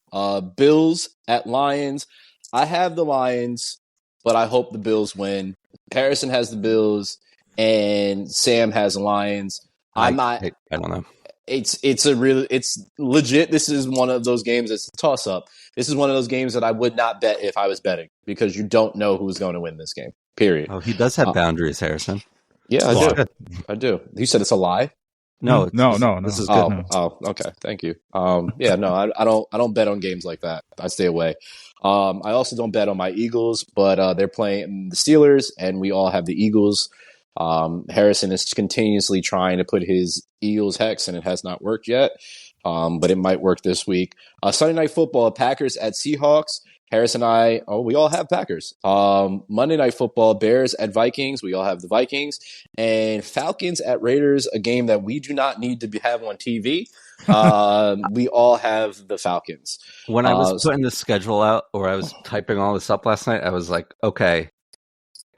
Bills at Lions. I have the Lions, but I hope the Bills win. Harrison has the Bills, and Sam has the Lions. I don't know. It's legit. This is one of those games. It's a toss up. This is one of those games that I would not bet if I was betting because you don't know who's going to win this game. Period. Oh, he does have boundaries, Harrison. Yeah, I do. You said it's a lie? No. This is good. Oh, okay. Thank you. I don't bet on games like that. I stay away. I also don't bet on my Eagles, but they're playing the Steelers, and we all have the Eagles. Harrison is continuously trying to put his Eagles hex, and it has not worked yet. But it might work this week. Sunday Night Football, Packers at Seahawks. Harris and I, we all have Packers. Monday Night Football, Bears at Vikings. We all have the Vikings. And Falcons at Raiders, a game that we do not need to have on TV. We all have the Falcons. When I was putting the schedule out, or I was typing all this up last night, I was like, okay,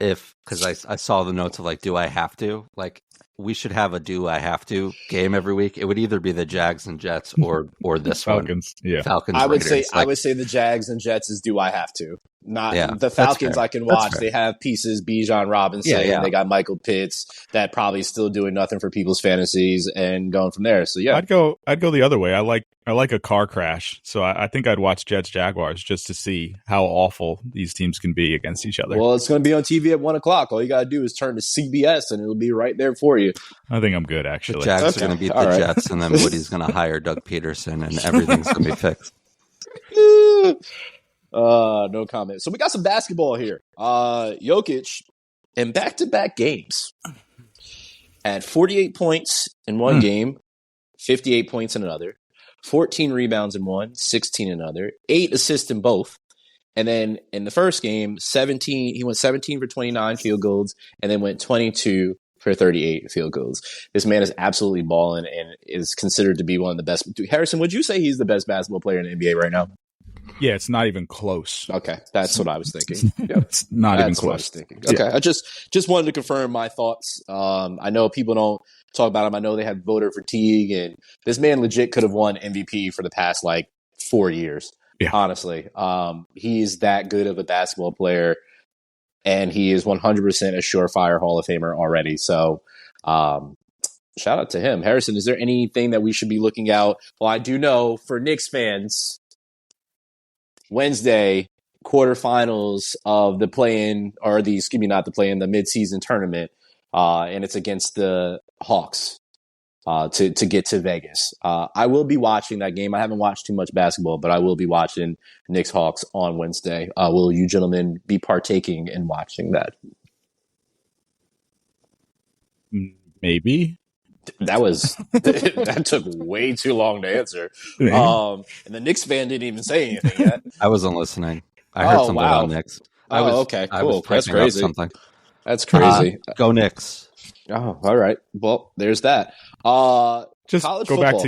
because I saw the notes of like, do I have to? Like, we should have a do I have to game every week, it would either be the Jags and Jets or this Falcons. one. Yeah. Falcons. I would Raiders. say the Jags and Jets is do I have to. Not Yeah, the Falcons I can watch. fair. They have pieces, Bijan Robinson. Yeah. They got Michael Pitts that probably still doing nothing for people's fantasies and going from there. So yeah. I'd go the other way. I like a car crash. So I think I'd watch Jets Jaguars just to see how awful these teams can be against each other. Well, it's going to be on TV at 1:00. All you got to do is turn to CBS and it'll be right there for you. I think I'm good, actually. The Jags are going to beat the Jets, and then Woody's going to hire Doug Peterson, and everything's going to be fixed. No comment. So we got some basketball here. Jokic in back-to-back games had 48 points in one game, 58 points in another, 14 rebounds in one, 16 in another, 8 assists in both. And then in the first game, he went 17 for 29 field goals and then went 22 for 38 field goals. This man is absolutely balling and is considered to be one of the best. Harrison, would you say he's the best basketball player in the NBA right now? Yeah, it's not even close. Okay, that's what I was thinking. Yep. It's not even That's what I close. was thinking. Okay, I just wanted to confirm my thoughts. I know people don't talk about him. I know they have voter fatigue, and this man legit could have won MVP for the past 4 years. Yeah. Honestly, he is that good of a basketball player, and he is 100% a surefire Hall of Famer already. So, shout out to him. Harrison, is there anything that we should be looking out? Well, I do know for Knicks fans, Wednesday quarterfinals of the the midseason tournament, and it's against the Hawks to get to Vegas. I will be watching that game. I haven't watched too much basketball, but I will be watching Knicks Hawks on Wednesday. Will you gentlemen be partaking in watching that? Maybe. That took way too long to answer. And the Knicks fan didn't even say anything yet. I wasn't listening. I heard something on Knicks. Okay, cool. That's crazy. Something. That's crazy. Go Knicks. Oh, all right. Well, there's that. Just college go football.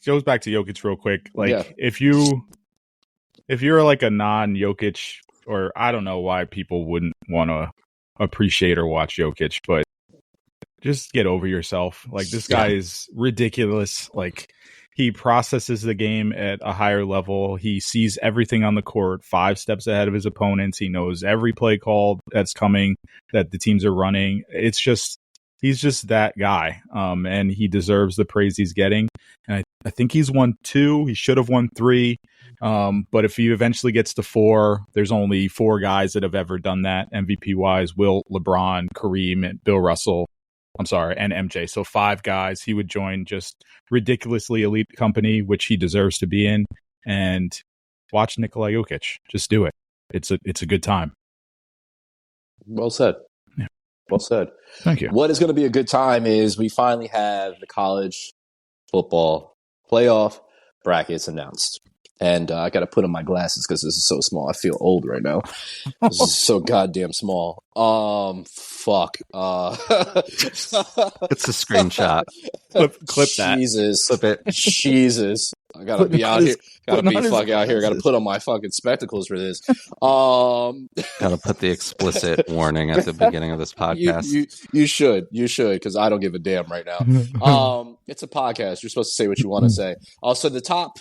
goes back to Jokic real quick. Yeah. if you're like a non-Jokic, or I don't know why people wouldn't want to appreciate or watch Jokic, but just get over yourself. This guy is ridiculous. He processes the game at a higher level. He sees everything on the court 5 steps ahead of his opponents. He knows every play call that's coming, that the teams are running. He's just that guy. And he deserves the praise he's getting. And I think he's won 2. He should have won 3. But if he eventually gets to 4, there's only 4 guys that have ever done that MVP wise: Will, LeBron, Kareem, and Bill Russell. And MJ. So 5 guys. He would join just ridiculously elite company, which he deserves to be in. And watch Nikola Jokic. Just do it. It's a good time. Well said. Yeah. Well said. Thank you. What is going to be a good time is we finally have the college football playoff brackets announced. And I got to put on my glasses because this is so small. I feel old right now. This is so goddamn small. Fuck. It's a screenshot. Clip that. Jesus. Clip it. Jesus. I got to be out here. Got to be fucking out here. Got to put on my fucking spectacles for this. Got to put the explicit warning at the beginning of this podcast. You should, because I don't give a damn right now. It's a podcast. You're supposed to say what you want to say. Also, the top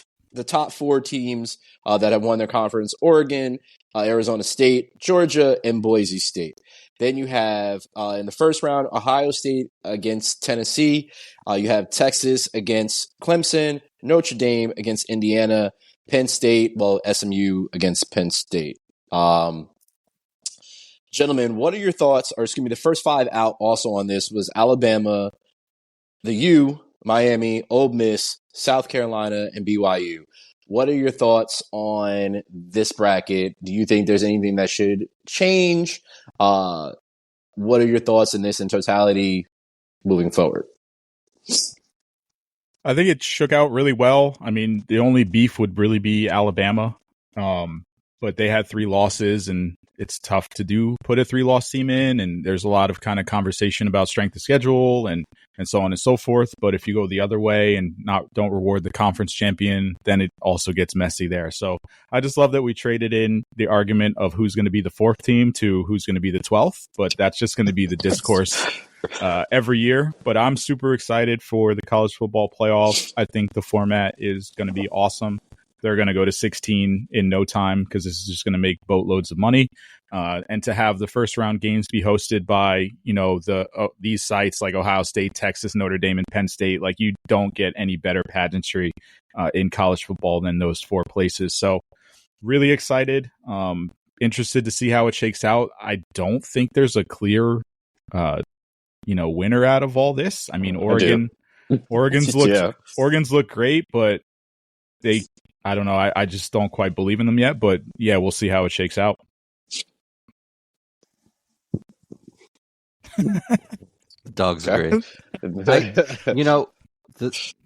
4 teams that have won their conference: Oregon, Arizona State, Georgia, and Boise State. Then you have, in the first round, Ohio State against Tennessee. You have Texas against Clemson, Notre Dame against Indiana, Penn State, SMU against Penn State. Gentlemen, what are your thoughts? Or excuse me, the first 5 out also on this was Alabama, the U, Miami, Ole Miss, South Carolina, and BYU. What are your thoughts on this bracket? Do you think there's anything that should change? What are your thoughts in this in totality moving forward? I think it shook out really well. I mean, the only beef would really be Alabama. But they had 3 losses, and it's tough to put a 3-loss team in, and there's a lot of kind of conversation about strength of schedule and so on and so forth. But if you go the other way and don't reward the conference champion, then it also gets messy there. So I just love that we traded in the argument of who's going to be the 4th team to who's going to be the 12th, but that's just going to be the discourse every year. But I'm super excited for the college football playoff. I think the format is going to be awesome. They're going to go to 16 in no time because this is just going to make boatloads of money. And to have the first round games be hosted by, these sites like Ohio State, Texas, Notre Dame, and Penn State, like you don't get any better pageantry in college football than those four places. So really excited. Interested to see how it shakes out. I don't think there's a clear, winner out of all this. I mean, Oregon's look great, but I don't know. I just don't quite believe in them yet, but yeah, we'll see how it shakes out. Dogs agree.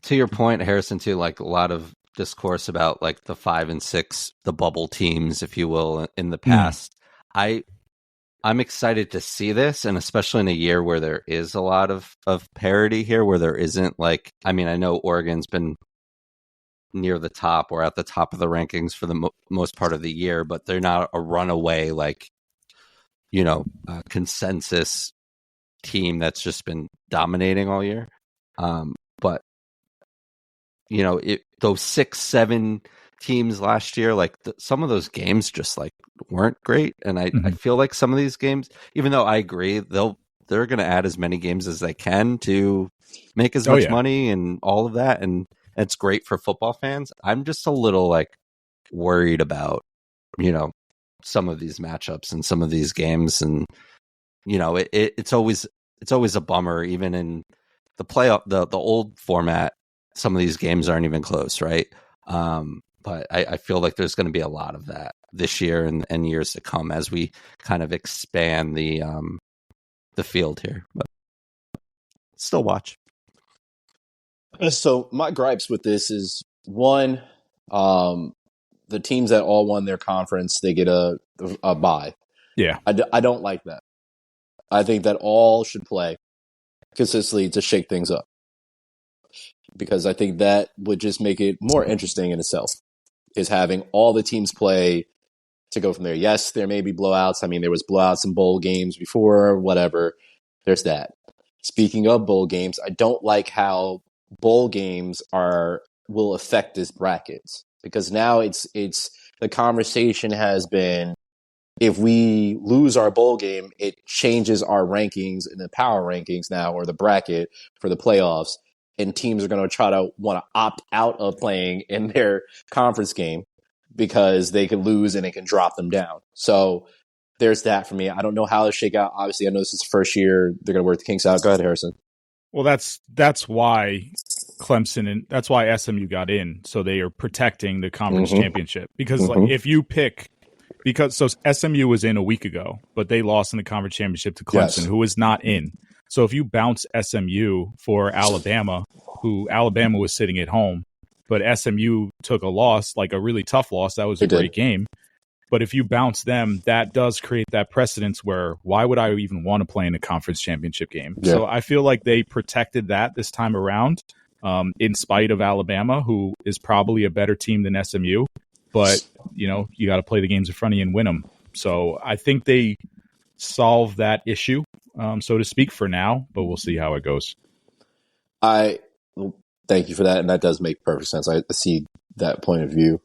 To your point, Harrison, too, like a lot of discourse about like the 5 and 6, the bubble teams, if you will, in the past. I'm excited to see this, and especially in a year where there is a lot of parity here, where there isn't like, I mean, I know Oregon's been near the top or at the top of the rankings for the most part of the year, but they're not a runaway, like, consensus team that's just been dominating all year. But, those 6-7 teams last year, like some of those games just like weren't great. And I feel like some of these games, even though I agree, they're going to add as many games as they can to make as much money and all of that. And it's great for football fans. I'm just a little like worried about, some of these matchups and some of these games. And, it's always a bummer, even in the playoff, the old format, some of these games aren't even close. Right. But I feel like there's going to be a lot of that this year and years to come as we kind of expand the field here. But still watch. So my gripes with this is one, the teams that all won their conference, they get a bye. Yeah, I don't like that. I think that all should play consistently to shake things up, because I think that would just make it more interesting in itself, is having all the teams play to go from there. Yes, there may be blowouts. I mean, there was blowouts in bowl games before, whatever. There's that. Speaking of bowl games, I don't like how bowl games will affect this brackets, because now it's the conversation has been, if we lose our bowl game, it changes our rankings in the power rankings now, or the bracket for the playoffs, and teams are going to try to want to opt out of playing in their conference game because they could lose and it can drop them down. So there's that for me. I don't know how to shake out. Obviously, I know this is the first year they're going to work the kinks out. Go ahead, Harrison. Well, that's why Clemson and that's why SMU got in. So they are protecting the conference championship, because like if you pick, so SMU was in a week ago, but they lost in the conference championship to Clemson, who was not in. So if you bounce SMU for Alabama, who Alabama was sitting at home, but SMU took a loss, like a really tough loss, that was a great game. But if you bounce them, that does create that precedence where why would I even want to play in a conference championship game? Yeah. So I feel like they protected that this time around, in spite of Alabama, who is probably a better team than SMU. But, you got to play the games in front of you and win them. So I think they solve that issue, so to speak, for now, but we'll see how it goes. Thank you for that, and that does make perfect sense. I see that point of view.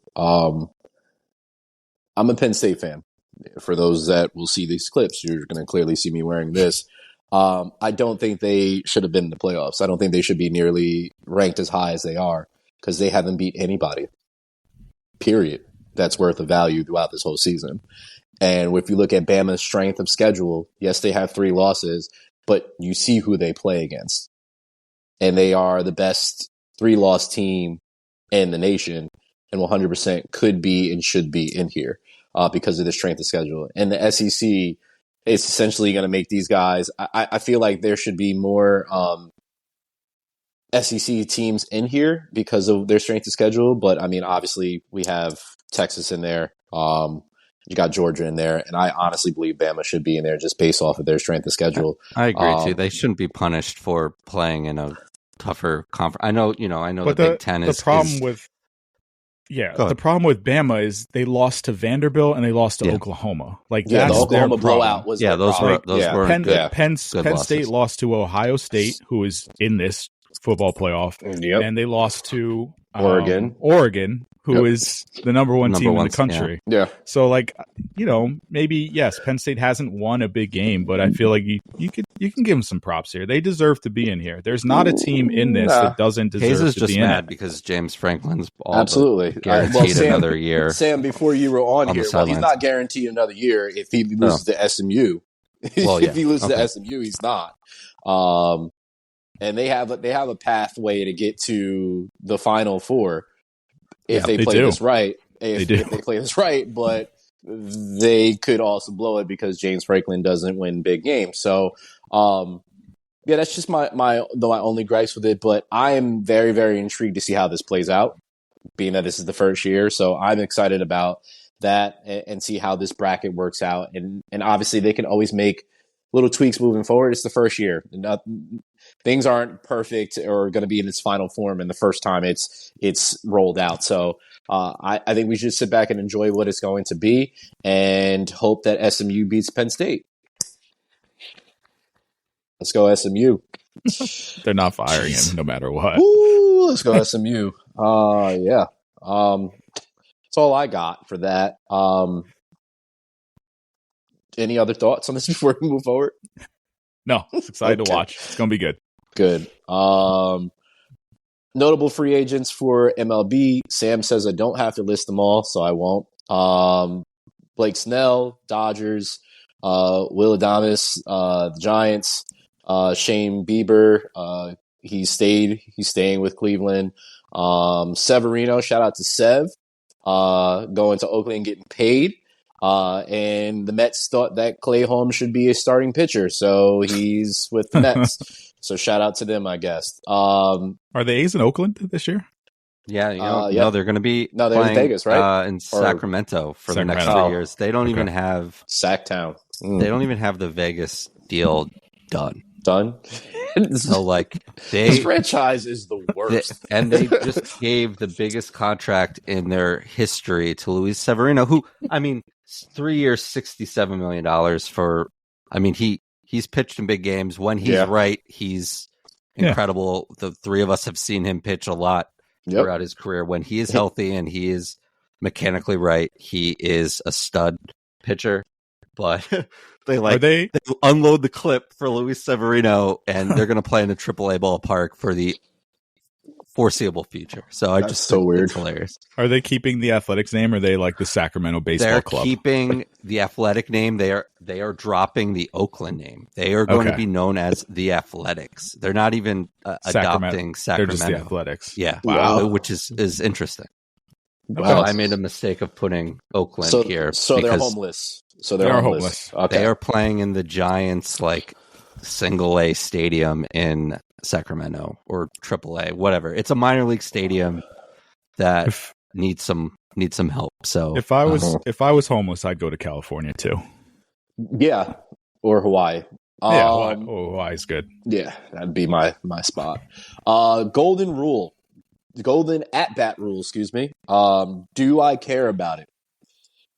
I'm a Penn State fan. For those that will see these clips, you're going to clearly see me wearing this. I don't think they should have been in the playoffs. I don't think they should be nearly ranked as high as they are, because they haven't beat anybody, period, that's worth of value throughout this whole season. And if you look at Bama's strength of schedule, yes, they have 3 losses, but you see who they play against. And they are the best 3-loss team in the nation, and 100% could be and should be in here because of the strength of schedule. And the SEC is essentially going to make these guys, I feel like there should be more SEC teams in here because of their strength of schedule. But, I mean, obviously we have Texas in there. You got Georgia in there, and I honestly believe Bama should be in there just based off of their strength of schedule. I agree too. They shouldn't be punished for playing in a tougher conference. I know, but the Big Ten is. The problem with Yeah, the problem with Bama is they lost to Vanderbilt and they lost to Oklahoma. Like the that's Oklahoma their blowout was their those problem. were good. Penn State lost to Ohio State, who is in this football playoff, and they lost to Oregon, who is the number one team in the country. Yeah. So, like, maybe yes, Penn State hasn't won a big game, but I feel like you can give them some props here. They deserve to be in here. There's not a team in this that doesn't deserve Hayes is to just be in mad it. because James Franklin's guaranteed another year. Sam, before you were on here, he's not guaranteed another year if he loses to SMU. If he loses to SMU, he's not. And they have a pathway to get to the Final Four if they play this right. If they play this right, but they could also blow it because James Franklin doesn't win big games. So, that's just my only gripes with it. But I am very, very intrigued to see how this plays out, being that this is the first year. So I'm excited about that and see how this bracket works out. And obviously they can always make little tweaks moving forward. It's the first year. Things aren't perfect or going to be in its final form in the first time it's rolled out. So I think we should sit back and enjoy what it's going to be and hope that SMU beats Penn State. Let's go SMU. They're not firing him no matter what. Woo, let's go SMU. Yeah. That's all I got for that. Any other thoughts on this before we move forward? No, it's excited to watch. It's going to be good. Good. Notable free agents for MLB. Sam says I don't have to list them all, so I won't. Blake Snell, Dodgers. Will Adames, the Giants. Shane Bieber, he's staying with Cleveland. Severino, shout out to Sev, going to Oakland and getting paid. And the Mets thought that Clay Holmes should be a starting pitcher, so he's with the Mets. So shout out to them, I guess. Are the A's in Oakland this year? Yeah, no, they're going to be they're in Vegas, right? In Sacramento for the next 3 years. They don't even have Sacktown. They don't even have the Vegas deal done. So like this franchise is the worst. And they just gave the biggest contract in their history to Luis Severino, who 3 years, $67 million for. He's pitched in big games. When he's right, he's incredible. The three of us have seen him pitch a lot throughout his career. When he is healthy and he is mechanically right, he is a stud pitcher. But they unload the clip for Luis Severino, and they're going to play in a AAA ballpark for the foreseeable future. So That's so weird. It's hilarious. Are they keeping the Athletics name, or are they like the Sacramento Baseball Club? They're keeping the Athletic name. They are dropping the Oakland name. They are going to be known as the Athletics. They're not even adopting Sacramento. They're just the Athletics. Yeah, wow. Which is interesting. Wow. So I made a mistake of putting Oakland here. So they're homeless. So they're homeless. Okay. They are playing in the Giants single A stadium in Sacramento or AAA, whatever. It's a minor league stadium that needs some help. So if I was homeless, I'd go to California too. Yeah, or Hawaii. Hawaii's good. Yeah, that'd be my spot. Golden at-bat rule, excuse me. Do I care about it?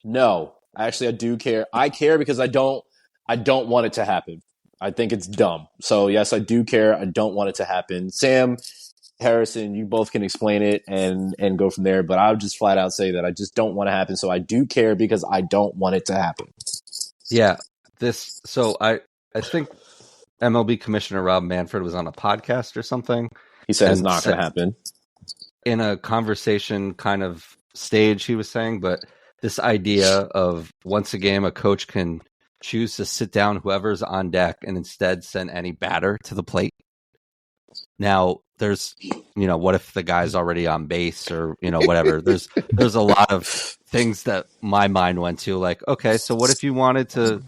No. Actually, I do care. I care because I don't want it to happen. I think it's dumb. So, yes, I do care. I don't want it to happen. Sam, Harrison, you both can explain it and go from there. But I'll just flat out say that I just don't want it to happen. So I do care because I don't want it to happen. Yeah. So I think MLB Commissioner Rob Manfred was on a podcast or something. He said it's not going to happen. In a conversation kind of stage, he was saying, but this idea of once a game, a coach can choose to sit down whoever's on deck and instead send any batter to the plate. Now, there's, what if the guy's already on base or, whatever. There's a lot of things that my mind went to, like, okay, so what if you wanted to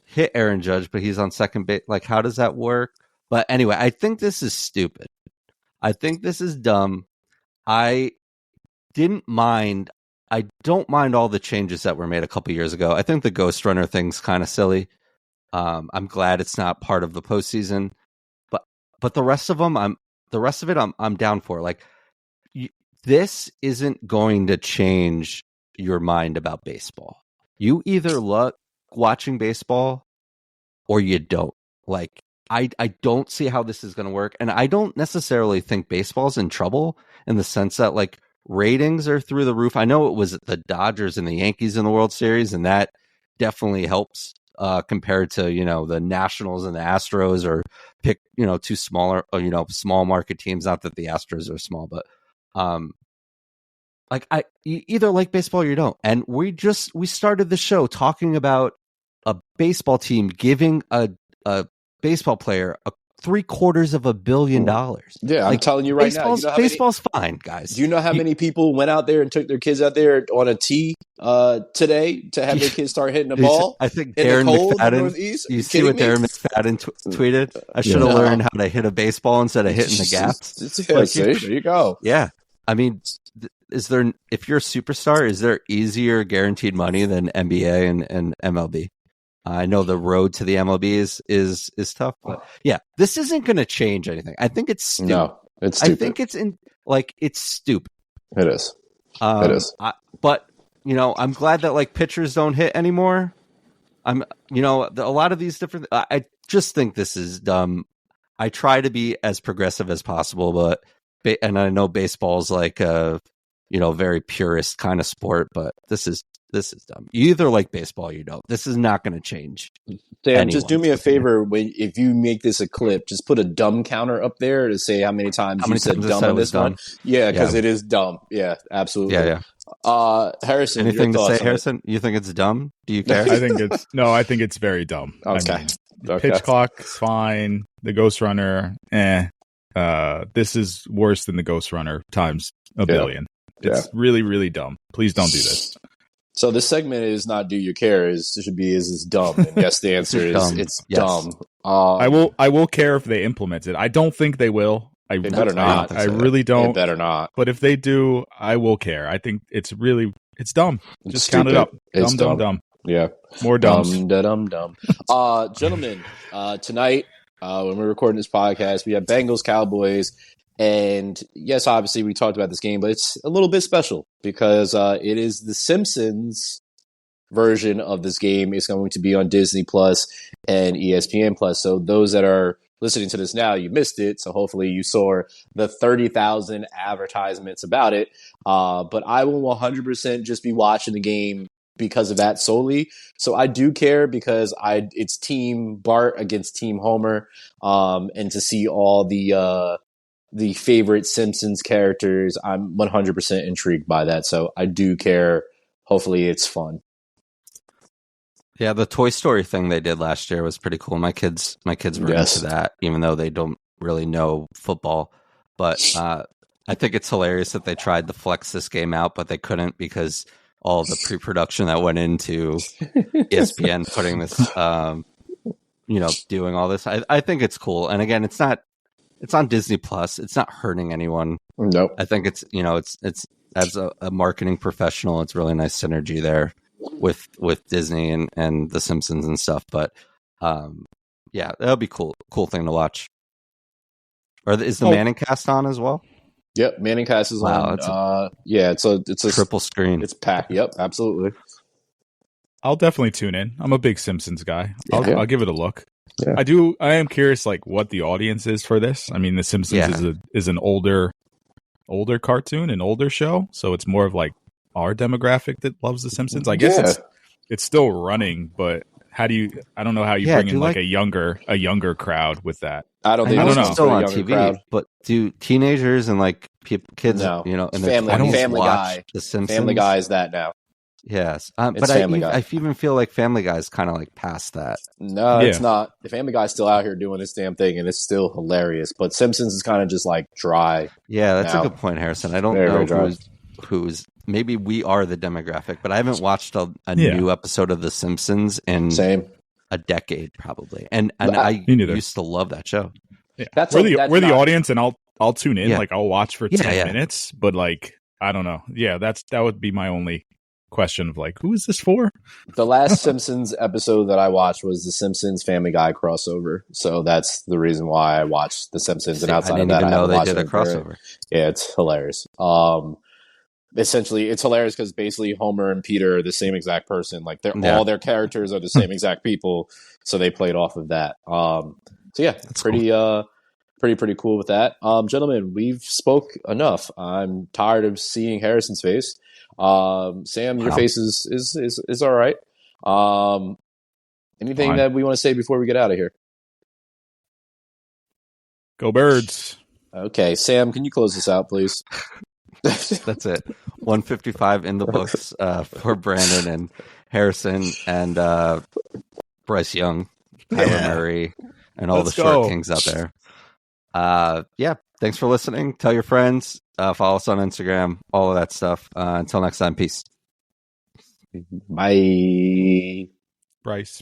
hit Aaron Judge, but he's on second base? Like, how does that work? But anyway, I think this is stupid. I think this is dumb. I don't mind all the changes that were made a couple years ago. I think the Ghost Runner thing's kind of silly. I'm glad it's not part of the postseason, but the rest of them, I'm down for. Like, this isn't going to change your mind about baseball. You either love watching baseball or you don't. Like, I don't see how this is going to work. And I don't necessarily think baseball's in trouble in the sense that, like, ratings are through the roof. I know it was the Dodgers and the Yankees in the World Series, and that definitely helps compared to, the Nationals and the Astros, or pick, two smaller, small market teams. Not that the Astros are small, but you either like baseball or you don't. And we started the show talking about a baseball team giving a baseball player $750 million. Yeah, I'm telling you right now. Baseball's fine, guys. Do you know how many people went out there and took their kids out there on a tee today to have their kids start hitting the ball? I think in Darren the cold McFadden. Northeast? You see what Darren McFadden tweeted? I should have learned how to hit a baseball instead of hitting the gaps. There you go. Yeah, I mean, if you're a superstar, is there easier guaranteed money than NBA and MLB? I know the road to the MLB is tough, but yeah, this isn't going to change anything. I think it's stupid. No, it's stupid. I think it's stupid. It is. It is. But I'm glad that, like, pitchers don't hit anymore. A lot of these different. I just think this is dumb. I try to be as progressive as possible, and I know baseball's like a very purist kind of sport, but this is dumb. You either like baseball or you don't. This is not going to change. Dan, just do me a favor. If you make this a clip, just put a dumb counter up there to say how many times you said dumb in this one. Yeah, because it is dumb. Yeah, absolutely. Yeah. Harrison, anything to say, Harrison? You think it's dumb? Do you care? I think it's very dumb. Okay. I mean, pitch clock's fine. The Ghost Runner, this is worse than the Ghost Runner times a billion. It's really, really dumb. Please don't do this. So this segment is not "Do you care?" Is this dumb? And yes, the answer is it's dumb. I will care if they implement it. I don't think they will. They better not. I really don't. They better not. But if they do, I will care. I think it's dumb. Just count it up. Dumb. Yeah, more dumb. Gentlemen, tonight when we're recording this podcast, we have Bengals Cowboys. And yes, obviously we talked about this game, but it's a little bit special because it is the Simpsons version of this game. It's going to be on Disney Plus and ESPN Plus. So those that are listening to this now, you missed it. So hopefully you saw the 30,000 advertisements about it. But I will 100% just be watching the game because of that solely. So I do care because it's Team Bart against Team Homer, and to see all the favorite Simpsons characters, I'm 100% intrigued by that. So I do care. Hopefully it's fun. Yeah, the Toy Story thing they did last year was pretty cool. My kids were into that, even though they don't really know football. But I think it's hilarious that they tried to flex this game out, but they couldn't because all the pre-production that went into ESPN putting this, doing all this. I think it's cool. And again, it's on Disney Plus. It's not hurting anyone. Nope. I think it's as a marketing professional, it's really nice synergy there with Disney and the Simpsons and stuff. But that'll be cool thing to watch. Or is the Manning cast on as well? Yep, Manning cast is on. It's a triple screen. It's packed. Yep, absolutely. I'll definitely tune in. I'm a big Simpsons guy. I'll give it a look. Yeah. I am curious, like, what the audience is for this. I mean, The Simpsons is an older cartoon, an older show, so it's more of like our demographic that loves The Simpsons. I guess it's still running, but I don't know how you bring in like a younger crowd with that. I don't think it's still on TV, crowd. But do teenagers and like kids, and Family Guy, The Simpsons? Family Guy is that now. Yes, but I even feel like Family Guy is kind of like past that. No, it's not. The Family Guy's still out here doing this damn thing, and it's still hilarious. But Simpsons is kind of just like dry. Yeah, that's a good point, Harrison. I don't know who's. Maybe we are the demographic, but I haven't watched a new episode of The Simpsons in a decade, probably. And I used to love that show. Yeah. We're the audience, and I'll tune in. Like I'll watch for 10 minutes, but like I don't know. Yeah, that would be my only question of like, who is this for? The last Simpsons episode that I watched was the Simpsons Family Guy crossover. So that's the reason why I watched the Simpsons. And outside of that, I haven't watched they did a crossover. Yeah, it's hilarious. Essentially, it's hilarious because basically Homer and Peter are the same exact person. Like all their characters are the same exact people. So they played off of that. So yeah, it's pretty cool with that. Gentlemen, we've spoke enough. I'm tired of seeing Harrison's face. Sam, your face is all right. Anything that we want to say before we get out of here? Go Birds. Okay, Sam, can you close this out, please? That's it. 155 in the books for Brandon and Harrison and Bryce Young, Tyler Murray, and all the short kings out there. Thanks for listening. Tell your friends. Follow us on Instagram. All of that stuff. Until next time, peace. Bye. Bryce.